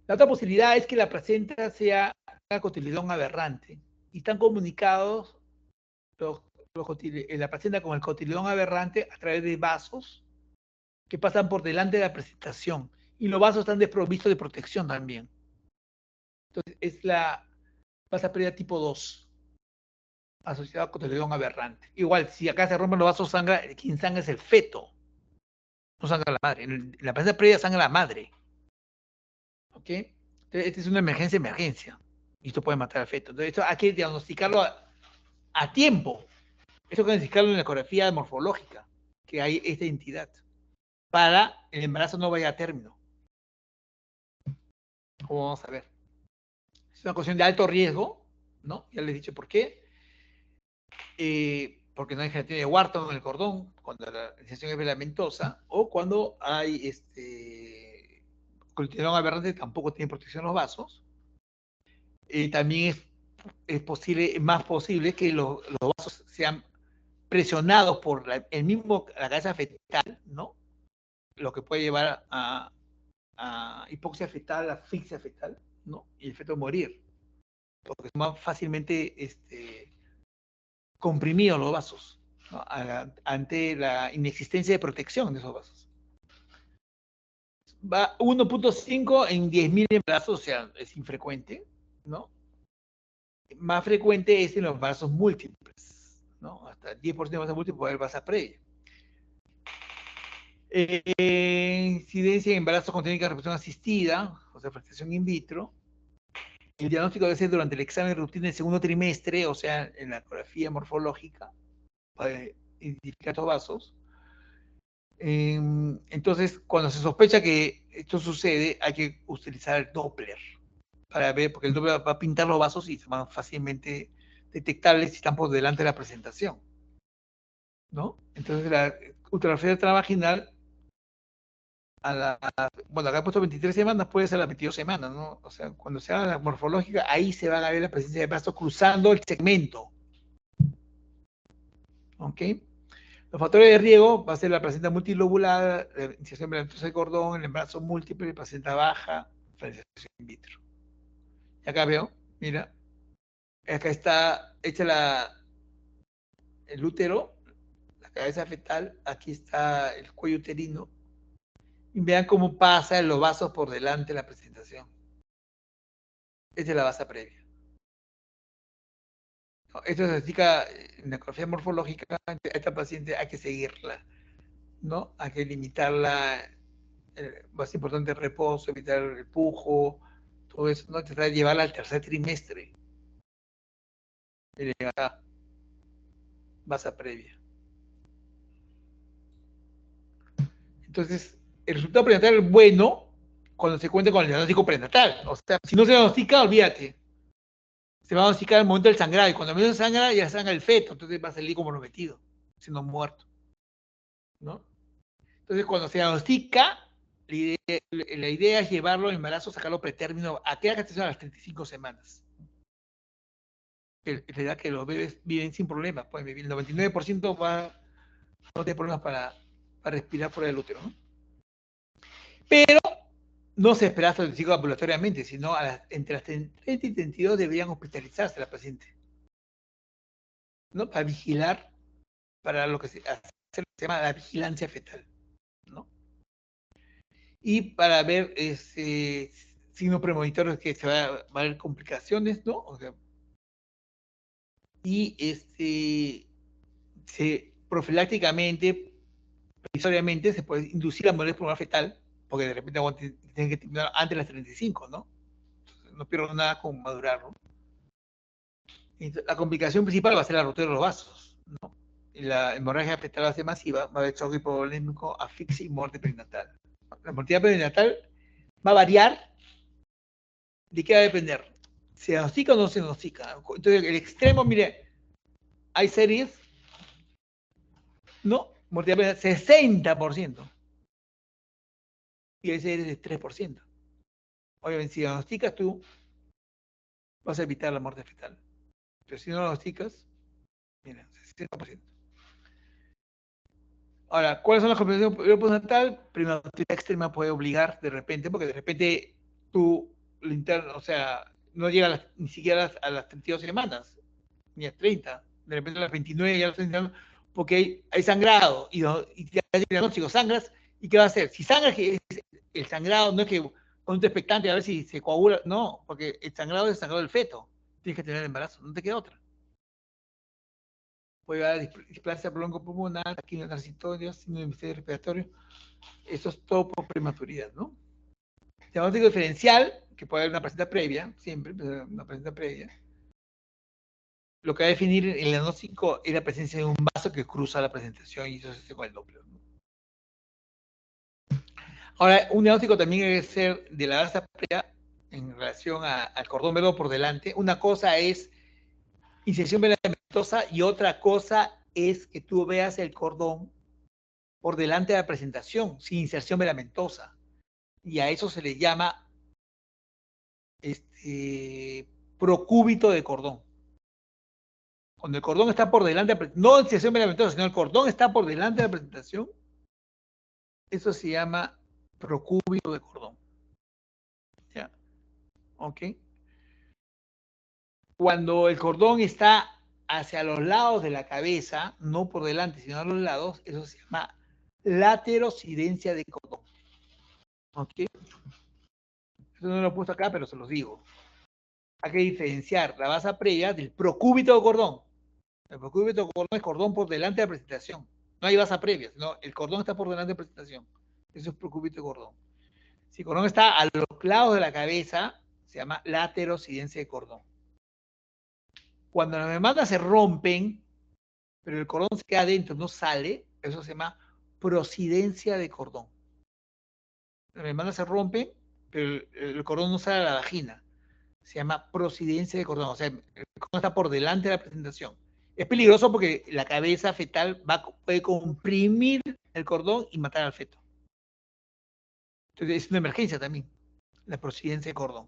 La otra posibilidad es que la placenta sea cotilidón aberrante y están comunicados la placenta con el cotilidón aberrante a través de vasos que pasan por delante de la presentación y los vasos están desprovistos de protección también. Entonces es la basa previa tipo 2 asociada a cotilidón aberrante. Igual, si acá se rompen los vasos, sangra, quien sangra es el feto, no sangra la madre. En la basa previa sangra la madre. ¿Ok? Entonces, esta es una emergencia. Y esto puede matar al feto. Entonces, esto hay que diagnosticarlo a tiempo. Eso hay que diagnosticarlo en la ecografía morfológica, que hay esta entidad, para el embarazo no vaya a término. Como vamos a ver. Es una cuestión de alto riesgo, ¿no? Ya les he dicho por qué. Porque no hay gelatina de Wharton en el cordón, cuando la iniciación es medicamentosa, o cuando hay colesterol aberrante, tampoco tiene protección los vasos. También es posible, más posible que los vasos sean presionados por la cabeza fetal, ¿no? Lo que puede llevar a hipoxia fetal, asfixia fetal, ¿no? Y el feto morir, porque son más fácilmente comprimidos los vasos, ¿no? Ante la inexistencia de protección de esos vasos. Va 1.5 en 10.000 embarazos, o sea, es infrecuente, ¿no? Más frecuente es en los embarazos múltiples, ¿no? Hasta 10% de embarazos múltiples puede haber basa previa. Incidencia en embarazos con técnica de reproducción asistida, o sea, fertilización in vitro. El diagnóstico debe ser durante el examen de rutina del segundo trimestre, o sea, en la ecografía morfológica, para identificar estos vasos. Entonces, cuando se sospecha que esto sucede, hay que utilizar el Doppler para ver, porque el Doppler va a pintar los vasos y son fácilmente detectables si están por delante de la presentación, ¿no? Entonces, la ultrasonido transvaginal, bueno, acá he puesto 23 semanas, puede ser las 22 semanas, ¿no? O sea, cuando se haga la morfológica, ahí se van a ver la presencia de vasos cruzando el segmento. ¿Ok? Los factores de riesgo va a ser la placenta multilobulada, la iniciación medicamentosa de cordón, el embarazo múltiple, placenta baja, fertilización in vitro. Y acá veo, mira, acá está hecha el útero, la cabeza fetal, aquí está el cuello uterino, y vean cómo pasa los vasos por delante de la presentación. Esta es la base previa. Esto se indica en la ecografía morfológica, a esta paciente hay que seguirla, ¿no? Hay que limitarla, más importante el reposo, evitar el pujo, todo eso, ¿no? Tratar de llevarla al tercer trimestre. Acá, base previa. Entonces, el resultado prenatal es bueno cuando se cuenta con el diagnóstico prenatal. O sea, si no se diagnostica, olvídate. Se va a diagnosticar al momento del sangrado, y cuando menos sangra, ya sangra el feto, entonces va a salir como lo metido, siendo muerto, ¿no? Entonces, cuando se diagnostica, la idea es llevarlo al embarazo, sacarlo pretérmino, a que gestación a las 35 semanas. La edad que los bebés viven sin problemas, pueden vivir. El 99% no tiene problemas para respirar fuera del útero, ¿no? Pero no se espera hasta el diagnóstico ambulatoriamente, sino entre las 30 y 32 deberían hospitalizarse la paciente, ¿no? Para vigilar, para lo que se llama la vigilancia fetal, ¿no? Y para ver signos premonitorios que va a haber complicaciones, ¿no? O sea, y profilácticamente, provisoriamente, se puede inducir la muerte pulmonar fetal, porque de repente tienen que terminar antes de las 35, ¿no? Entonces, no pierdo nada con madurar, ¿no? Entonces, la complicación principal va a ser la rotura de los vasos, ¿no? Y la hemorragia fetal va a ser masiva, va a haber choque hipovolémico, asfixia y muerte perinatal. La mortalidad perinatal va a variar. ¿De qué va a depender? ¿Se diagnostica o no se diagnostica? Entonces, el extremo, mire, hay series, ¿no? Mortalidad perinatal 60%. Y hay series de 3%. Obviamente, si diagnosticas tú, vas a evitar la muerte fetal. Pero si no diagnosticas, mira, 60%. Ahora, ¿cuáles son las complicaciones del periodo postnatal? Primera extrema puede obligar de repente, porque de repente tú, o sea, no llega ni siquiera a las 32 semanas, ni a 30, de repente a las 29 ya lo están intentando, porque hay sangrado, y te hace el diagnóstico, sangras, ¿y qué va a hacer? Si sangras, el sangrado no es que ponte expectante a ver si se coagula, no, porque el sangrado es el sangrado del feto, tienes que tener el embarazo, no te queda otra. Puede haber displasia bronco-pulmonar, taquicardia transitoria, síndrome de misterio respiratorio. Eso es todo por prematuridad, ¿no? Diagnóstico diferencial, que puede haber una placenta previa, siempre, una placenta previa. Lo que va a definir el diagnóstico es la presencia de un vaso que cruza la presentación y eso se hace con el Doppler, ¿no? Ahora, un diagnóstico también debe ser de la grasa previa en relación al cordón venoso por delante. Una cosa es inserción medicamentosa y otra cosa es que tú veas el cordón por delante de la presentación, sin inserción medicamentosa. Y a eso se le llama procúbito de cordón. Cuando el cordón está por delante, no inserción medicamentosa, sino el cordón está por delante de la presentación, eso se llama procúbito de cordón. ¿Ya? ¿Ok? Cuando el cordón está hacia los lados de la cabeza, no por delante, sino a los lados, eso se llama laterocidencia de cordón. ¿Ok? Eso no lo he puesto acá, pero se los digo. Hay que diferenciar la base previa del procúbito de cordón. El procúbito de cordón es cordón por delante de la presentación. No hay base previa, sino el cordón está por delante de la presentación. Eso es procúbito de cordón. Si el cordón está a los lados de la cabeza, se llama laterocidencia de cordón. Cuando las membranas se rompen, pero el cordón se queda adentro, no sale, eso se llama procidencia de cordón. Las membranas se rompen, pero el cordón no sale a la vagina. Se llama procidencia de cordón, o sea, el cordón está por delante de la presentación. Es peligroso porque la cabeza fetal puede comprimir el cordón y matar al feto. Entonces es una emergencia también, la procidencia de cordón,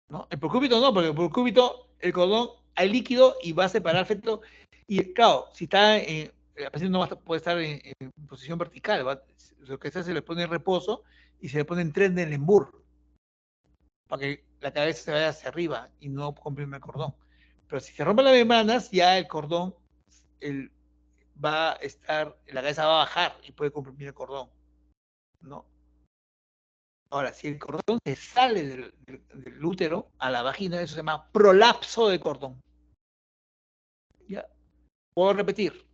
¿no? El procúbito no, porque el procúbito, el cordón, hay líquido y va a separar al feto. Y claro, si está la paciente no puede estar en posición vertical, lo que se hace, se le pone en reposo y se le pone en tren de Lembour, para que la cabeza se vaya hacia arriba y no comprime el cordón. Pero si se rompen las membranas, ya el cordón va a estar, la cabeza va a bajar y puede comprimir el cordón, ¿no? Ahora, si el cordón se sale del útero a la vagina, eso se llama prolapso de cordón. ¿Ya? Puedo repetir.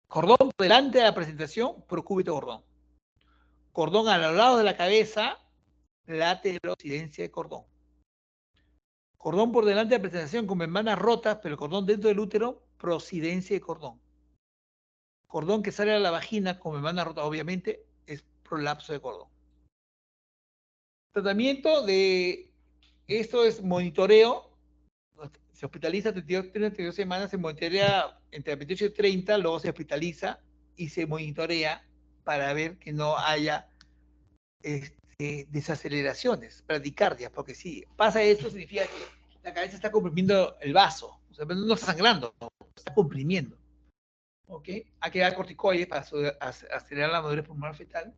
Cordón delante de la presentación, procúbito cordón. Cordón a los lados de la cabeza, laterocidencia de cordón. Cordón por delante de la presentación con membranas rotas, pero el cordón dentro del útero, procidencia de cordón. Cordón que sale a la vagina con membrana rota, obviamente, es prolapso de cordón. Tratamiento de esto es monitoreo. Se hospitaliza 32 semanas, se monitorea entre 28 y 30, luego se hospitaliza y se monitorea para ver que no haya desaceleraciones, bradicardias, porque si pasa esto significa que la cabeza está comprimiendo el vaso, o sea, no está sangrando, está comprimiendo. ¿Ok? Hay que dar corticoides para acelerar la madurez pulmonar fetal.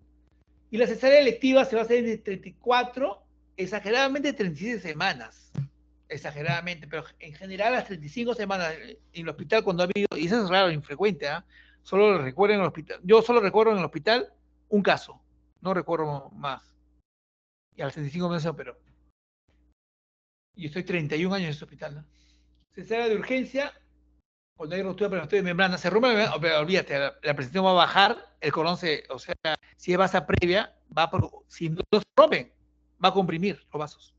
Y la cesárea electiva se va a hacer de 34, exageradamente 37 semanas. Exageradamente, pero en general las 35 semanas en el hospital cuando ha habido, y eso es raro, infrecuente, ¿eh? Solo lo recuerdo en el hospital. Yo solo recuerdo en el hospital un caso, no recuerdo más. Y a los 65 meses se operó. Y estoy 31 años en ese hospital, ¿no? Cesárea de urgencia, cuando hay ruptura periosteal de membrana, se rompe la membrana, pero olvídate, la presión va a bajar, el cordón o sea, si es basa previa, si no se rompen, va a comprimir los vasos.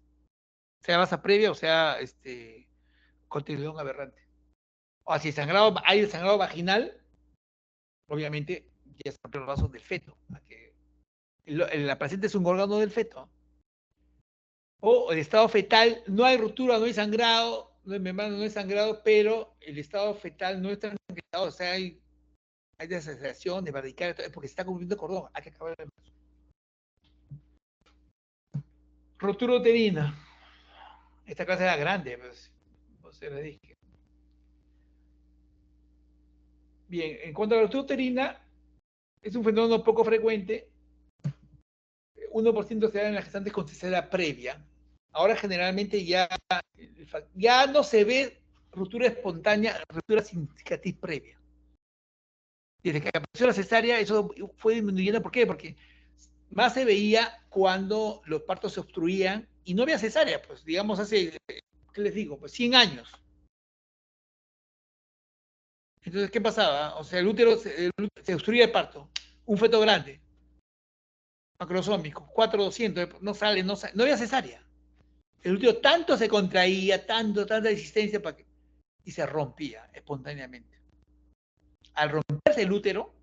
Sea basa previa o sea, cotidión aberrante. O si hay el sangrado vaginal, obviamente ya se rompen los vasos del feto. La placenta es un órgano del feto. O el estado fetal, no hay ruptura, no hay sangrado, no hay membrana, no hay sangrado, pero el estado fetal no está sangrado, o sea, hay desasociación, de radical, porque se está cubriendo el cordón, hay que acabar el embarazo. Ruptura uterina. Esta clase era grande, pues, no se le dije. Bien, en cuanto a la ruptura uterina, es un fenómeno poco frecuente. 1% se da en las gestantes con cesárea previa. Ahora generalmente ya no se ve ruptura espontánea, ruptura sin cicatriz previa. Desde que apareció la cesárea, eso fue disminuyendo. ¿Por qué? Porque más se veía cuando los partos se obstruían y no había cesárea, pues digamos hace, ¿qué les digo? Pues 100 años. Entonces, ¿qué pasaba? O sea, el útero se obstruía el parto. Un feto grande, macrosómico, 4,200, no sale, no había cesárea. El útero tanto se contraía, tanta resistencia y se rompía espontáneamente. Al romperse el útero,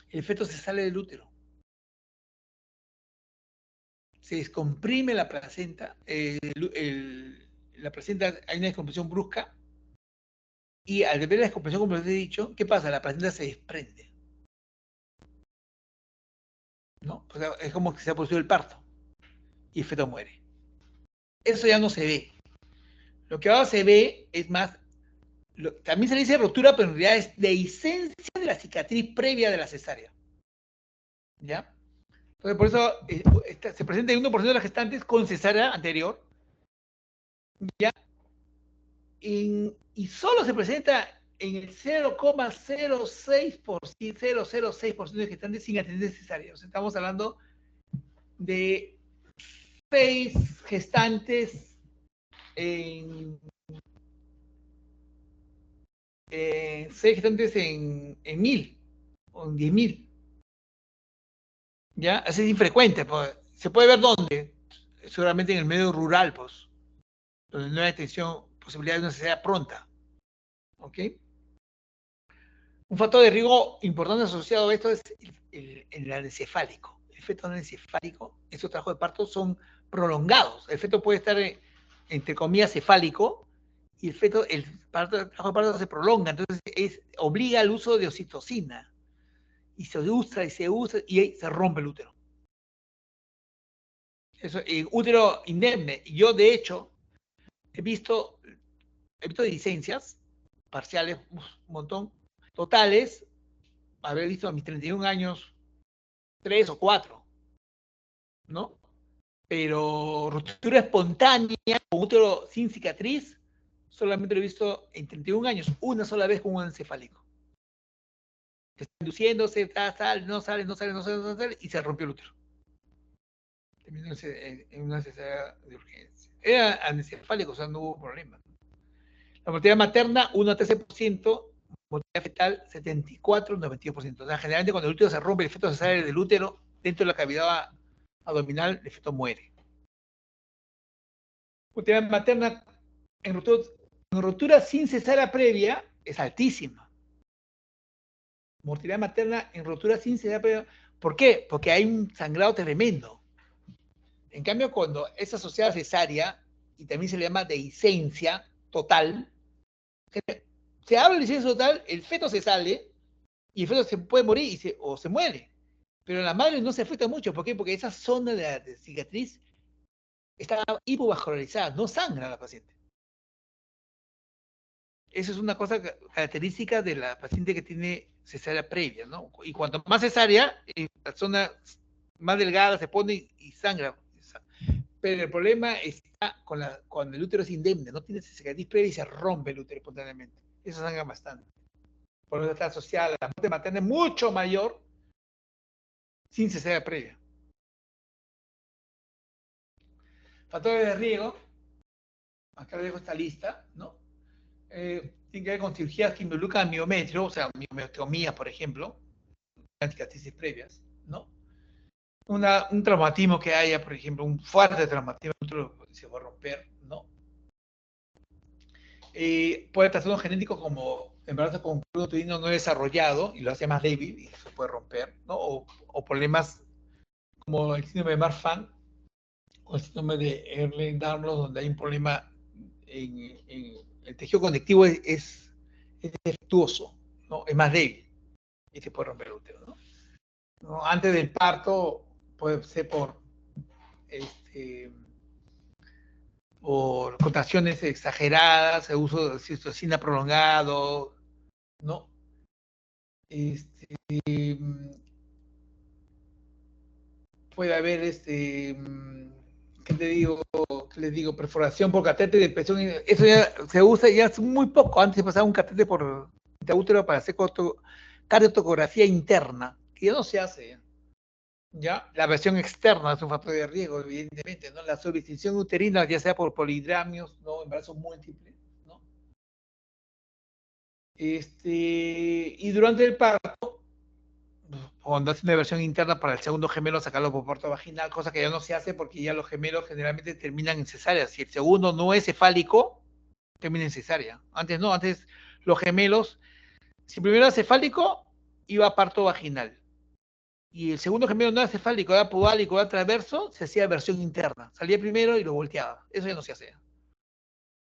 el feto se sale del útero. Se descomprime la placenta, la placenta hay una descompresión brusca, y al ver la descompresión, como les he dicho, ¿qué pasa? La placenta se desprende, ¿no? O sea, es como que se ha producido el parto y el feto muere. Eso ya no se ve. Lo que ahora se ve es más, también se le dice ruptura, pero en realidad es dehiscencia de la cicatriz previa de la cesárea. ¿Ya? Entonces, por eso se presenta en 1% de las gestantes con cesárea anterior, ¿ya? Y solo se presenta en el 0,06% de gestantes sin atender cesárea. O sea, estamos hablando de 6 gestantes en 1000 o en 10.000. ¿Ya? Así es infrecuente. Pues. Se puede ver dónde. Seguramente en el medio rural, pues. Donde no hay atención, posibilidad de una cesárea pronta. ¿Ok? Un factor de riesgo importante asociado a esto es el anencefálico. El feto anencefálico, esos trabajos de parto son prolongados. El feto puede estar, entre comillas, cefálico, y el trabajo de parto se prolonga, entonces obliga al uso de oxitocina. Y se usa, y ahí se rompe el útero. Eso, útero indemne. Yo, de hecho, he visto licencias parciales, un montón, totales, haber visto a mis 31 años, 3 o 4, ¿no? Pero ruptura espontánea, con útero sin cicatriz, solamente lo he visto en 31 años, una sola vez con un encefálico. Está induciéndose, no sale, y se rompió el útero. Terminó en una cesárea de urgencia. Era anencefálico, o sea, no hubo problema. La mortalidad materna, 1 a 13%, mortalidad fetal, 74-92%. O sea, generalmente cuando el útero se rompe, el feto se sale del útero, dentro de la cavidad abdominal, el feto muere. Mortalidad materna en ruptura sin cesárea previa es altísima. Mortalidad materna en ruptura sin cesárea previa. ¿Por qué? Porque hay un sangrado tremendo. En cambio, cuando es asociada a cesárea, y también se le llama dehiscencia total, se habla de licencia total, el feto se sale y el feto se puede morir o se muere. Pero en la madre no se afecta mucho. ¿Por qué? Porque esa zona de la cicatriz está hipovascularizada, no sangra a la paciente. Esa es una cosa característica de la paciente que tiene cesárea previa, ¿no? Y cuanto más cesárea, la zona más delgada se pone y sangra. Pero el problema está cuando el útero es indemne, no tiene cicatriz previa y se rompe el útero espontáneamente. Eso sangra bastante. Por eso está asociada a la muerte materna mucho mayor sin cesárea previa. Factores de riesgo, acá les dejo esta lista, ¿no? Tiene que ver con cirugías que involucran miometrio, o sea, miomeostomías, por ejemplo, cicatrices previas, ¿no? Un traumatismo que haya, por ejemplo, un fuerte traumatismo, se va a romper, ¿no? Puede trastornos genéticos como embarazo con cordón uterino no desarrollado y lo hace más débil y se puede romper, ¿no? O problemas como el síndrome de Marfan o el síndrome de Ehlers-Danlos, donde hay un problema en el tejido conectivo es defectuoso, ¿no? Es más débil y se puede romper el útero, ¿no? ¿No? Antes del parto puede ser por contracciones exageradas, el uso de oxitocina prolongado, ¿no? Puede haber, ¿qué te digo? ¿Qué les digo? Perforación por catéter de presión. Eso ya se usa ya hace muy poco. Antes se pasaba un catéter por intraútero para hacer cardiotocografía interna, que ya no se hace. ¿Ya? La versión externa es un factor de riesgo, evidentemente, ¿no? La subdistinción uterina, ya sea por polidramios, ¿no? Embarazos múltiples, ¿no? Y durante el parto, cuando hace una versión interna para el segundo gemelo, sacarlo por parto vaginal, cosa que ya no se hace porque ya los gemelos generalmente terminan en cesárea. Si el segundo no es cefálico, termina en cesárea. Antes no, antes los gemelos, si primero era cefálico, iba a parto vaginal. Y el segundo gemelo no era cefálico, era podálico, era transverso, se hacía versión interna. Salía primero y lo volteaba. Eso ya no se hace.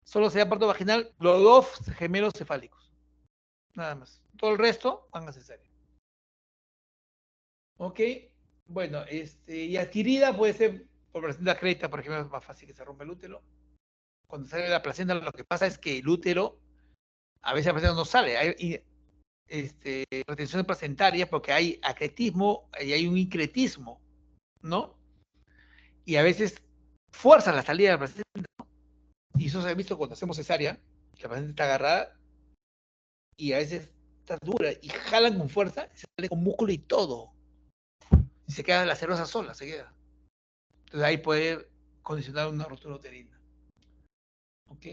Solo se da parto vaginal los dos gemelos cefálicos. Nada más. Todo el resto van a cesárea. ¿Ok? Bueno, y adquirida puede ser por placenta creta, por ejemplo, es más fácil que se rompa el útero. Cuando sale la placenta, lo que pasa es que el útero, a veces la placenta no sale. Hay retención placentaria porque hay acretismo y hay un incretismo, ¿no? Y a veces fuerza la salida de la placenta, ¿no? Y eso se ha visto cuando hacemos cesárea, que la placenta está agarrada y a veces está dura y jalan con fuerza y se sale con músculo y todo. Y se queda la cerosa sola, se queda. Entonces ahí puede condicionar una ruptura uterina. ¿Ok?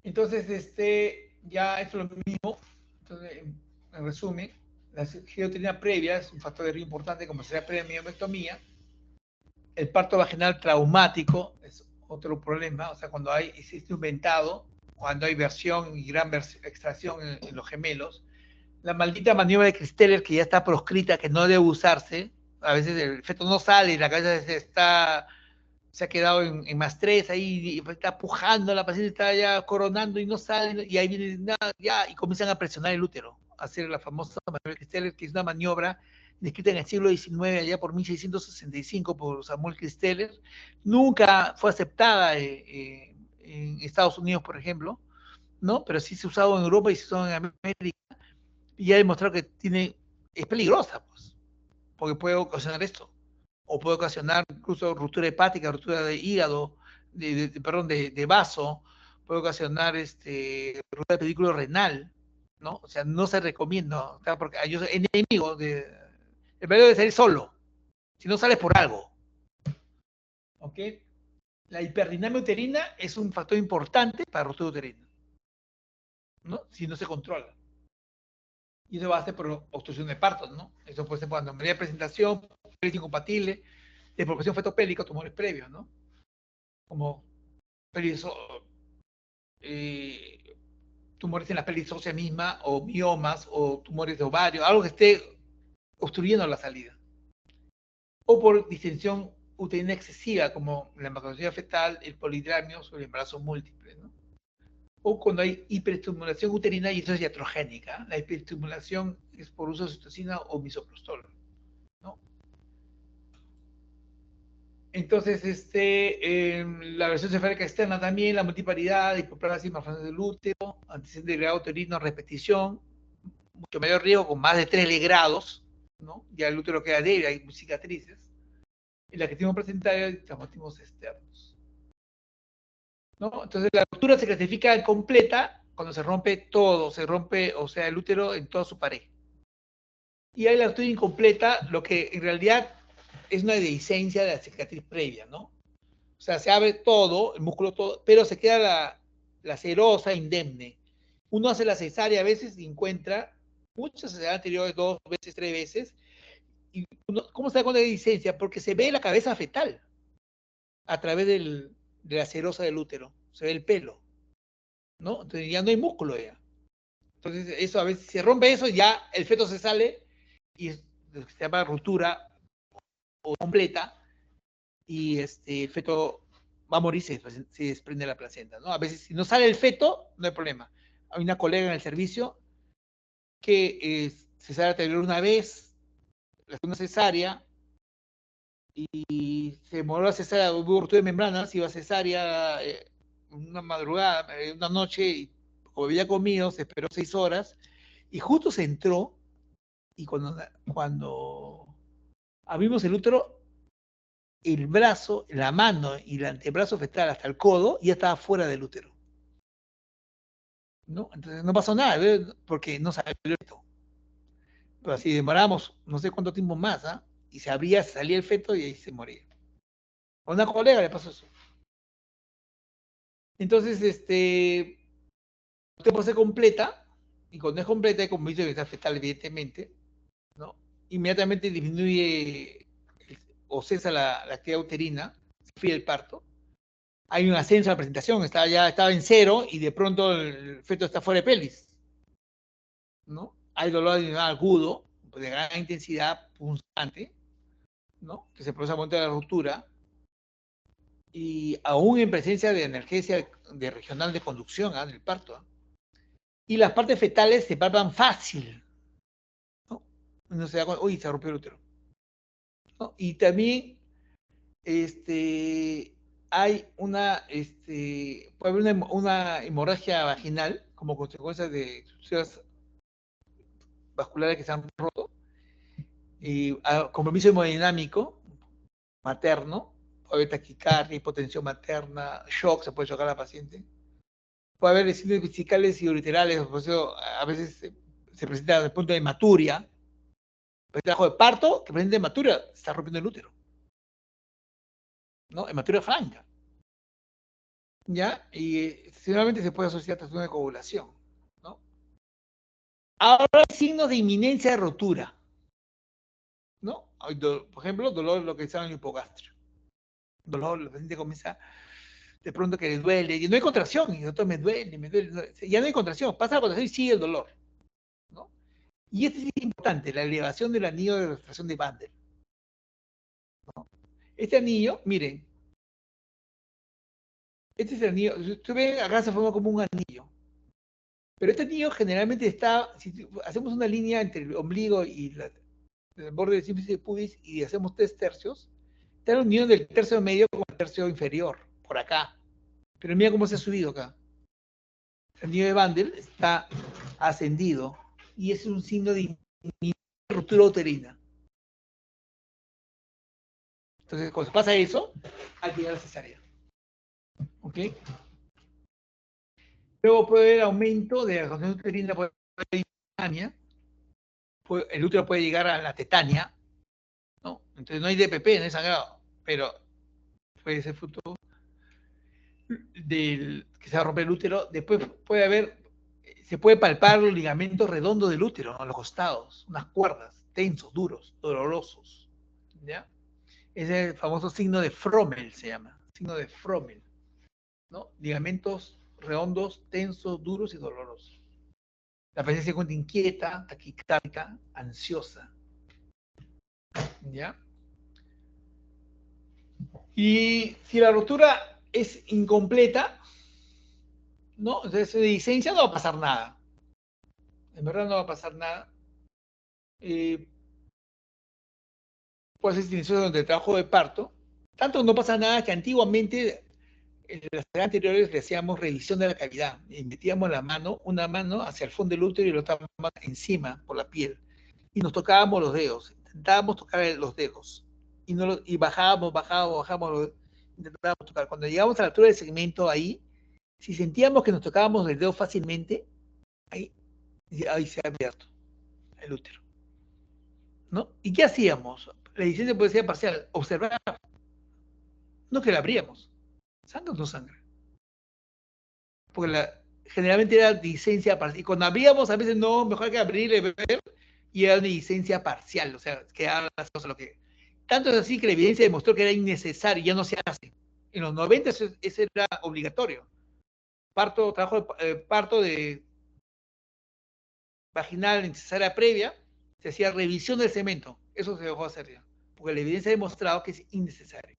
Entonces, ya esto es lo mismo. Entonces, en resumen, la cirugía uterina previa es un factor de riesgo importante, como sería previa miomettomía. El parto vaginal traumático es otro problema, o sea, cuando existe un ventado, cuando hay versión y gran extracción en los gemelos. La maldita maniobra de Christeller, que ya está proscrita, que no debe usarse. A veces el feto no sale y la cabeza se ha quedado en más tres, ahí está pujando, la paciente está ya coronando y no sale, y ahí viene nada, ya, y comienzan a presionar el útero, a hacer la famosa maniobra de Christeller, que es una maniobra descrita en el siglo XIX, allá por 1665, por Samuel Christeller. Nunca fue aceptada en Estados Unidos, por ejemplo, ¿no? Pero sí se ha usado en Europa y se ha usado en América, y ha demostrado que es peligrosa, pues, porque puede ocasionar esto, o puede ocasionar incluso ruptura hepática, ruptura de hígado, perdón, de vaso, puede ocasionar ruptura de pedículo renal, ¿no? O sea, no se recomienda, o sea, porque yo soy enemigo el peligro de salir solo, si no sales por algo, ¿ok? La hiperdinamia uterina es un factor importante para ruptura uterina, ¿no? Si no se controla. Y eso va a ser por obstrucción de parto, ¿no? Eso puede ser por anomalía de presentación, pérdida incompatible, desproporción fetopélica, tumores previos, ¿no? Como tumores en la pelvis ósea misma, o miomas, o tumores de ovario, algo que esté obstruyendo la salida. O por distensión uterina excesiva, como la macroscopia fetal, el polidramio sobre el embarazo múltiple, ¿no? O cuando hay hiperestimulación uterina, y eso es iatrogénica. La hiperestimulación es por uso de oxitocina o misoprostol, ¿no? Entonces, la versión cefálica externa también, la multiparidad, hipoplasia, malformación del útero, antecedente de grado uterino, repetición, mucho mayor riesgo con más de 3 grados, ¿no? Ya el útero queda débil, hay cicatrices. Y la que tenemos presentaria y traumatismos externos, ¿no? Entonces, la ruptura se clasifica completa cuando se rompe todo, se rompe, o sea, el útero en toda su pared. Y hay la ruptura incompleta, lo que en realidad es una dehiscencia de la cicatriz previa, ¿no? O sea, se abre todo, el músculo todo, pero se queda la serosa indemne. Uno hace la cesárea a veces y encuentra muchas cesáreas anteriores, 2 veces, 3 veces. Y ¿cómo se da cuenta de dehiscencia? Porque se ve la cabeza fetal a través de la serosa del útero. Se ve el pelo, ¿no? Entonces ya no hay músculo ya. Entonces eso a veces se rompe eso, ya el feto se sale y se llama ruptura completa y el feto va a morir si se desprende la placenta, ¿no? A veces si no sale el feto, no hay problema. Hay una colega en el servicio que cesárea anterior una vez, la segunda cesárea, y se demoró la cesárea, hubo ruptura de membranas, iba a cesárea una madrugada, una noche, y como había comido, se esperó 6 horas, y justo se entró, y cuando abrimos el útero, el brazo, la mano y el antebrazo fetal hasta el codo ya estaba fuera del útero, ¿no? Entonces no pasó nada, porque no salió el feto. Pero así demoramos no sé cuánto tiempo más, ¿ah? Y se abría, salía el feto y ahí se moría. A una colega le pasó eso. Entonces, usted puede ser completa, y cuando es completa, hay como dice que está fetal, evidentemente, ¿no? Inmediatamente disminuye o cesa la actividad uterina, se fría el parto. Hay un ascenso a la presentación, estaba en 0 y de pronto el feto está fuera de pelvis, ¿no? Hay dolor agudo, de gran intensidad, punzante, ¿no? Que se produce a momento de la ruptura, y aún en presencia de analgesia de regional de conducción del parto. Y las partes fetales se palpan fácil, ¿no? Uno se da cuenta, uy, se rompió el útero, ¿no? Y también hay puede haber una hemorragia vaginal como consecuencia de sucesos vasculares que se han roto, y compromiso hemodinámico materno, puede haber taquicardia, hipotensión materna, shock, se puede chocar a la paciente, puede haber lesiones vesicales y ureterales, por eso a veces se presenta desde el punto de hematuria, el trabajo de parto que presenta hematuria, se está rompiendo el útero, ¿no? Hematuria franca, ¿ya? Y generalmente se puede asociar a trastorno de coagulación, ¿no? Ahora hay signos de inminencia de rotura, ¿no? Por ejemplo, dolor localizado en el hipogastrio. Dolor, la paciente comienza de pronto que le duele, y no hay contracción, y doctor, me duele, ya no hay contracción, pasa la contracción y sigue el dolor, ¿no? Y este sí es importante, la elevación del anillo de refracción de Bandel, ¿no? Este anillo, miren, este es el anillo, si usted ve, acá se forma como un anillo, pero este anillo generalmente está, si hacemos una línea entre el ombligo y el borde del sífilis de pubis y hacemos 3 tercios, está la unión del tercio medio con el tercio inferior, por acá. Pero mira cómo se ha subido acá. El anillo de Bandel está ascendido y es un signo de ruptura uterina. Entonces, cuando pasa eso, hay que llegar a la cesárea. ¿Ok? Luego puede haber aumento de la contracción uterina, puede haber tetania, el útero puede llegar a la tetania, ¿no? Entonces no hay DPP, no hay sangrado, pero puede ser fruto del que se va a romper el útero. Después se puede palpar los ligamentos redondos del útero, ¿no? A los costados, unas cuerdas, tensos, duros, dolorosos, ¿ya? Ese es el famoso signo de Frommel, se llama, signo de Frommel, ¿no? Ligamentos redondos, tensos, duros y dolorosos. La paciente se encuentra inquieta, taquicárdica, ansiosa, ¿ya? Y si la ruptura es incompleta, ¿no? Entonces de licencia no va a pasar nada. En verdad no va a pasar nada. Puede ser silencioso durante el trabajo de parto. Tanto no pasa nada que antiguamente en las anteriores le hacíamos revisión de la cavidad y metíamos una mano hacia el fondo del útero y la otra mano encima por la piel. Y nos tocábamos los dedos, intentábamos tocar los dedos. Y bajábamos, intentábamos tocar. Cuando llegamos a la altura del segmento ahí, si sentíamos que nos tocábamos el dedo fácilmente, ahí se ha abierto el útero, ¿no? ¿Y qué hacíamos? la licencia puede ser parcial, observar, no que la abríamos, ¿sangra o no sangra? Porque generalmente era licencia parcial, y cuando abríamos a veces no, mejor que abrir y ver, y era una licencia parcial, o sea, que haga las cosas lo que... Tanto es así que la evidencia demostró que era innecesario, ya no se hace. En los 90 eso era obligatorio. Parto de vaginal en cesárea previa, se hacía revisión del cemento. Eso se dejó hacer ya, porque la evidencia ha demostrado que es innecesario.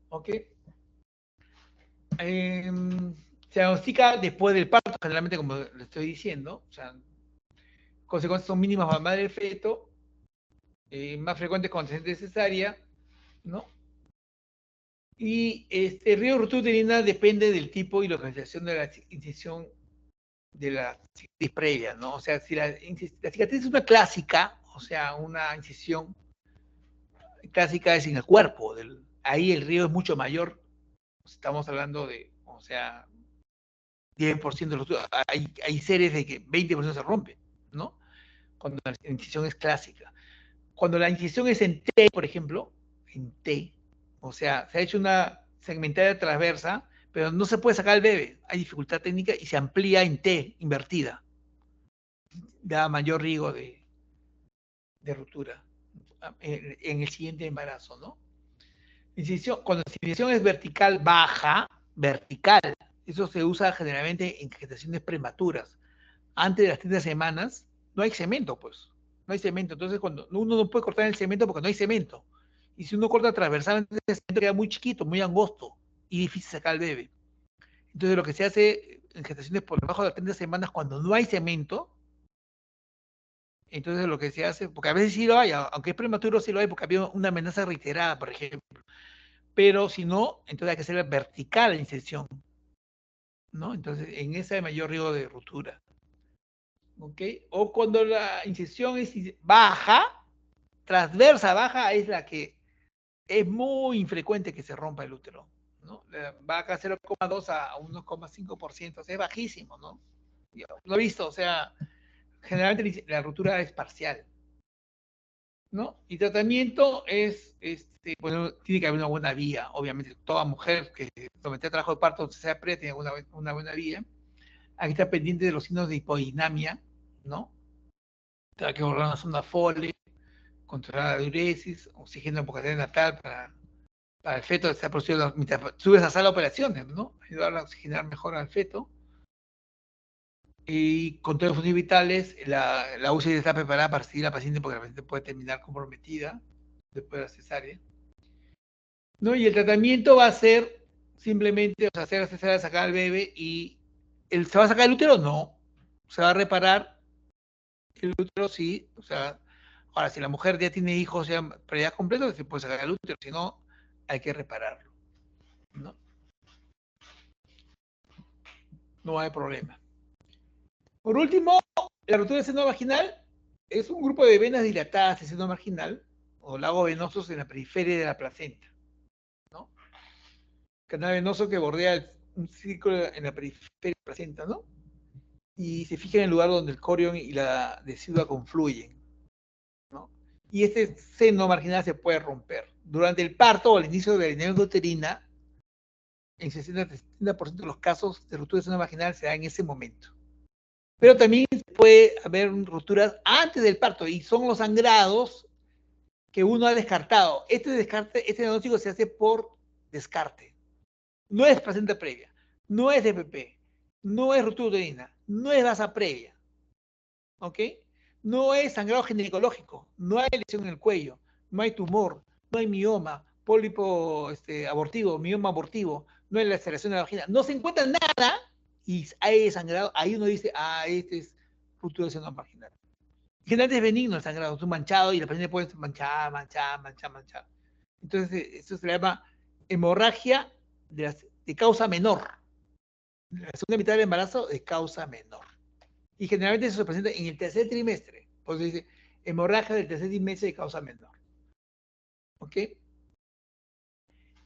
¿Ok? Se diagnostica después del parto, generalmente, como le estoy diciendo. O sea, consecuencias son mínimas para la madre del feto, más frecuentes con antecedentes de cesárea, ¿no? Y el riesgo de ruptura uterina depende del tipo y localización de la incisión de la cicatriz previa, ¿no? O sea, si la cicatriz es una clásica, o sea, una incisión clásica es en el cuerpo, ahí el riesgo es mucho mayor. Estamos hablando de, o sea, 10% de los... Hay series de que 20% se rompen, ¿no? Cuando la incisión es clásica. Cuando la incisión es en T, por ejemplo, en T, o sea, se ha hecho una segmentada transversa, pero no se puede sacar el bebé, hay dificultad técnica y se amplía en T, invertida. Da mayor riesgo de ruptura en el siguiente embarazo, ¿no? Cuando la incisión es vertical baja, vertical, eso se usa generalmente en gestaciones prematuras. Antes de las 30 semanas, no hay cemento, pues. No hay cemento. Entonces, cuando uno no puede cortar el cemento porque no hay cemento. Y si uno corta transversalmente, el cemento queda muy chiquito, muy angosto y difícil sacar al bebé. Entonces, lo que se hace en gestaciones por debajo de las 30 semanas, cuando no hay cemento, entonces lo que se hace, porque a veces sí lo hay, aunque es prematuro sí lo hay, porque había una amenaza reiterada, por ejemplo. Pero si no, entonces hay que hacer vertical la inserción, ¿no? Entonces, en esa hay mayor riesgo de ruptura. ¿Ok? O cuando la incisión es baja, transversa baja, es la que es muy infrecuente que se rompa el útero, ¿no? Va acá 0,2 a 1,5%, o sea, es bajísimo, ¿no? Yo lo he visto, o sea, generalmente la ruptura es parcial, ¿no? Y tratamiento es, bueno, tiene que haber una buena vía, obviamente, toda mujer que somete a trabajo de parto, sea previa, tiene una buena vía. Hay que estar pendiente de los signos de hipodinamia, ¿no? Hay que borrar una sonda Foley, controlar la diuresis, oxígeno natal para el feto, está produciendo mientras subes a sala de operaciones, ¿no? Ayudar a oxigenar mejor al feto. Y con todos los funciones vitales, la UCI está preparada para seguir a la paciente porque la paciente puede terminar comprometida después de la cesárea, ¿no? Y el tratamiento va a ser simplemente, o sea, hacer la cesárea, sacar al bebé y ¿se va a sacar el útero? No. Se va a reparar el útero, sí. O sea, ahora, si la mujer ya tiene hijos ya previa completo, se puede sacar el útero, si no, hay que repararlo, ¿no? No hay problema. Por último, la ruptura del seno vaginal es un grupo de venas dilatadas del seno vaginal o lagos venosos en la periferia de la placenta, ¿no? Canal venoso que bordea un círculo en la periferia de la placenta, ¿no? Y se fija en el lugar donde el corión y la decidua confluyen, ¿no? Y este seno marginal se puede romper. Durante el parto o al inicio de la dinámica uterina, en 60-70% de los casos de ruptura de seno vaginal se da en ese momento. Pero también puede haber rupturas antes del parto y son los sangrados que uno ha descartado. Este diagnóstico se hace por descarte. No es placenta previa, no es DPP, no es ruptura uterina, no es gasa previa. ¿Ok? No es sangrado ginecológico, no hay lesión en el cuello, no hay tumor, no hay mioma, pólipo abortivo, mioma abortivo, no hay laceración de la vagina, no se encuentra nada y hay sangrado, ahí uno dice, este es ruptura del seno vaginal. Generalmente es benigno el sangrado, es un manchado y la paciente puede manchar. Entonces, eso se llama hemorragia de causa menor. La segunda mitad del embarazo de causa menor. Y generalmente eso se presenta en el tercer trimestre. Por eso dice hemorragia del tercer trimestre de causa menor. ¿Ok?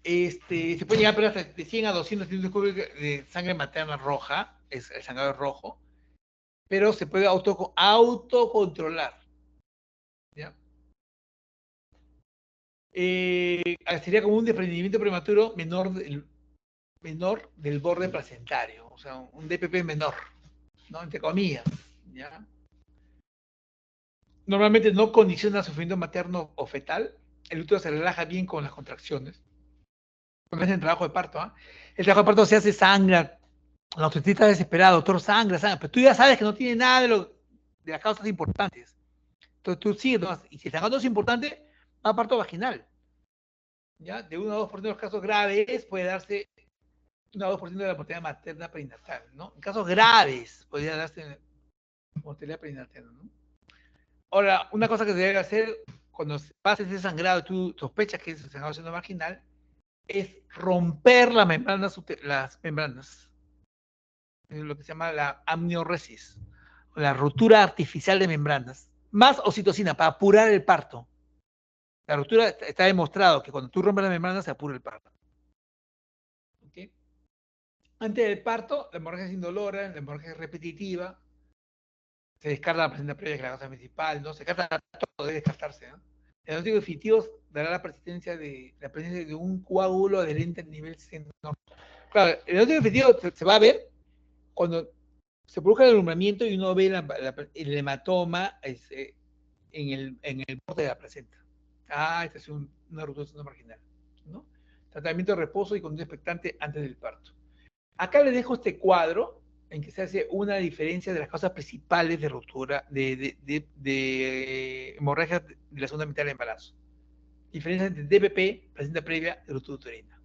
Se puede llegar hasta de 100 a 200 centímetros de sangre materna roja, el sangrado rojo, pero se puede autocontrolar. ¿Ya? sería como un desprendimiento prematuro menor del borde placentario, o sea, un DPP menor, ¿no? Entre comillas, ¿ya? Normalmente no condiciona sufrimiento materno o fetal, el útero se relaja bien con las contracciones. Cuando hacen trabajo de parto, ¿ah? El trabajo de parto se hace sangra, la obstetricia está desesperada, doctor, sangra, pero tú ya sabes que no tiene nada de las causas importantes. Entonces tú sigues, ¿no? Y si el sangrado es importante, va a parto vaginal. ¿Ya? De 1 a 2% de los casos graves puede darse 1 a 2% de la mortalidad materna perinatal, ¿no? En casos graves podría darse mortalidad perinatal, ¿no? Ahora, una cosa que se debe hacer cuando pasa ese sangrado y tú sospechas que es el sangrado seno marginal es romper las membranas, es lo que se llama la amnioresis, o la ruptura artificial de membranas, más oxitocina para apurar el parto. La ruptura está demostrado que cuando tú rompes las membranas se apura el parto. ¿Okay? Antes del parto, la hemorragia es indolora, la hemorragia es repetitiva, se descarta la placenta previa, que es la causa principal, ¿no? Se descarta todo, debe descartarse, ¿no? El diagnóstico definitivo dará la presencia de un coágulo adherente al nivel seno. Claro, el diagnóstico definitivo se va a ver cuando se produzca el alumbramiento y uno ve el hematoma en el borde de la placenta. Ah, esta es una ruptura seno marginal, ¿no? Tratamiento de reposo y conducta expectante antes del parto. Acá les dejo este cuadro en que se hace una diferencia de las causas principales de ruptura, de hemorragia de la segunda mitad del embarazo. Diferencia entre DPP, placenta previa y ruptura uterina.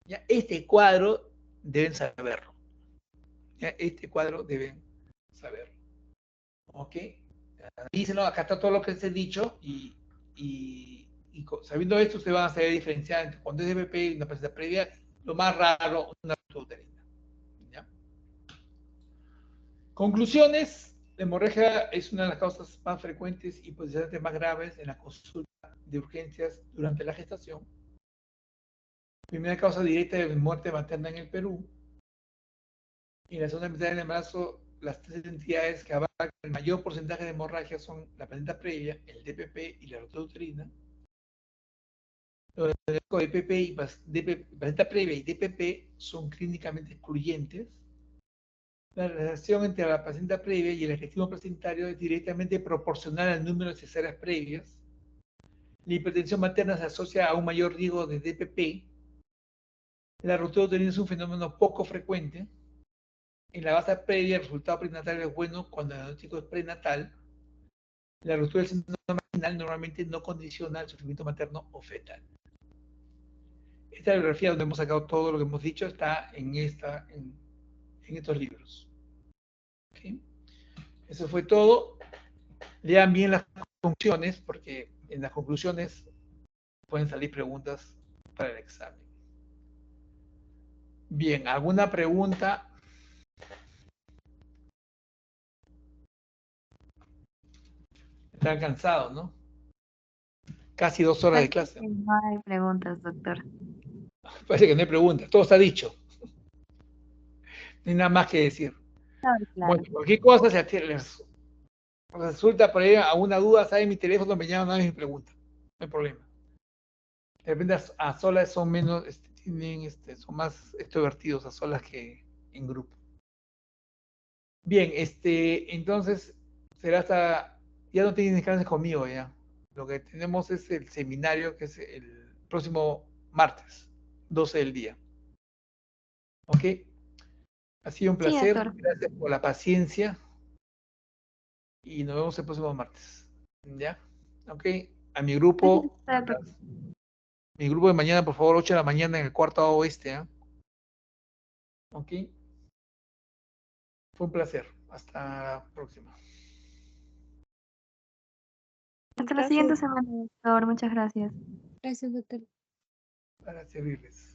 ¿Ya? Este cuadro deben saberlo. ¿Ya? Este cuadro deben saberlo. ¿Ok? Díselo, acá está todo lo que les he dicho y sabiendo esto, ustedes van a saber diferenciar entre cuando es DPP y una placenta previa, lo más raro, una ruptura uterina. ¿Ya? Conclusiones, la hemorragia es una de las causas más frecuentes y potencialmente más graves en la consulta de urgencias durante la gestación. Primera causa directa de muerte materna en el Perú. Y en la segunda mitad del embarazo, las tres entidades que abarcan el mayor porcentaje de hemorragia son la placenta previa, el DPP y la ruptura uterina. Los DPP y placenta previa y DPP son clínicamente excluyentes. La relación entre la placenta previa y el efectivo placentario es directamente proporcional al número de cesáreas previas. La hipertensión materna se asocia a un mayor riesgo de DPP. La ruptura uterina es un fenómeno poco frecuente. En la base previa, el resultado prenatal es bueno cuando el diagnóstico es prenatal. La ruptura del seno marginal normalmente no condiciona el sufrimiento materno o fetal. Esta bibliografía donde hemos sacado todo lo que hemos dicho está en estos libros. ¿Okay? Eso fue todo. Lean bien las conclusiones, porque en las conclusiones pueden salir preguntas para el examen. Bien, ¿alguna pregunta? Están cansados, ¿no? Casi 2 horas de clase. No hay preguntas, doctor. Parece que no hay preguntas, todo está dicho. No hay nada más que decir. Claro. Bueno, cualquier cosa, si les resulta por ahí alguna duda, saben mi teléfono, me llaman a mi pregunta. No hay problema. De repente a solas son menos, son más extrovertidos a solas que en grupo. Bien, entonces será hasta, ya no tienen clases conmigo ya. Lo que tenemos es el seminario que es el próximo martes, 12 del día. ¿Ok? Ha sido un Sí, placer, doctor. gracias por la paciencia y nos vemos el próximo martes. ¿Ya? ¿Ok? A mi grupo, mi grupo de mañana, por favor, 8 de la mañana en el cuarto oeste. ¿Eh? ¿Ok? Fue un placer. Hasta la próxima. Hasta la siguiente semana, doctor. Muchas gracias. Gracias, doctor. Para servirles.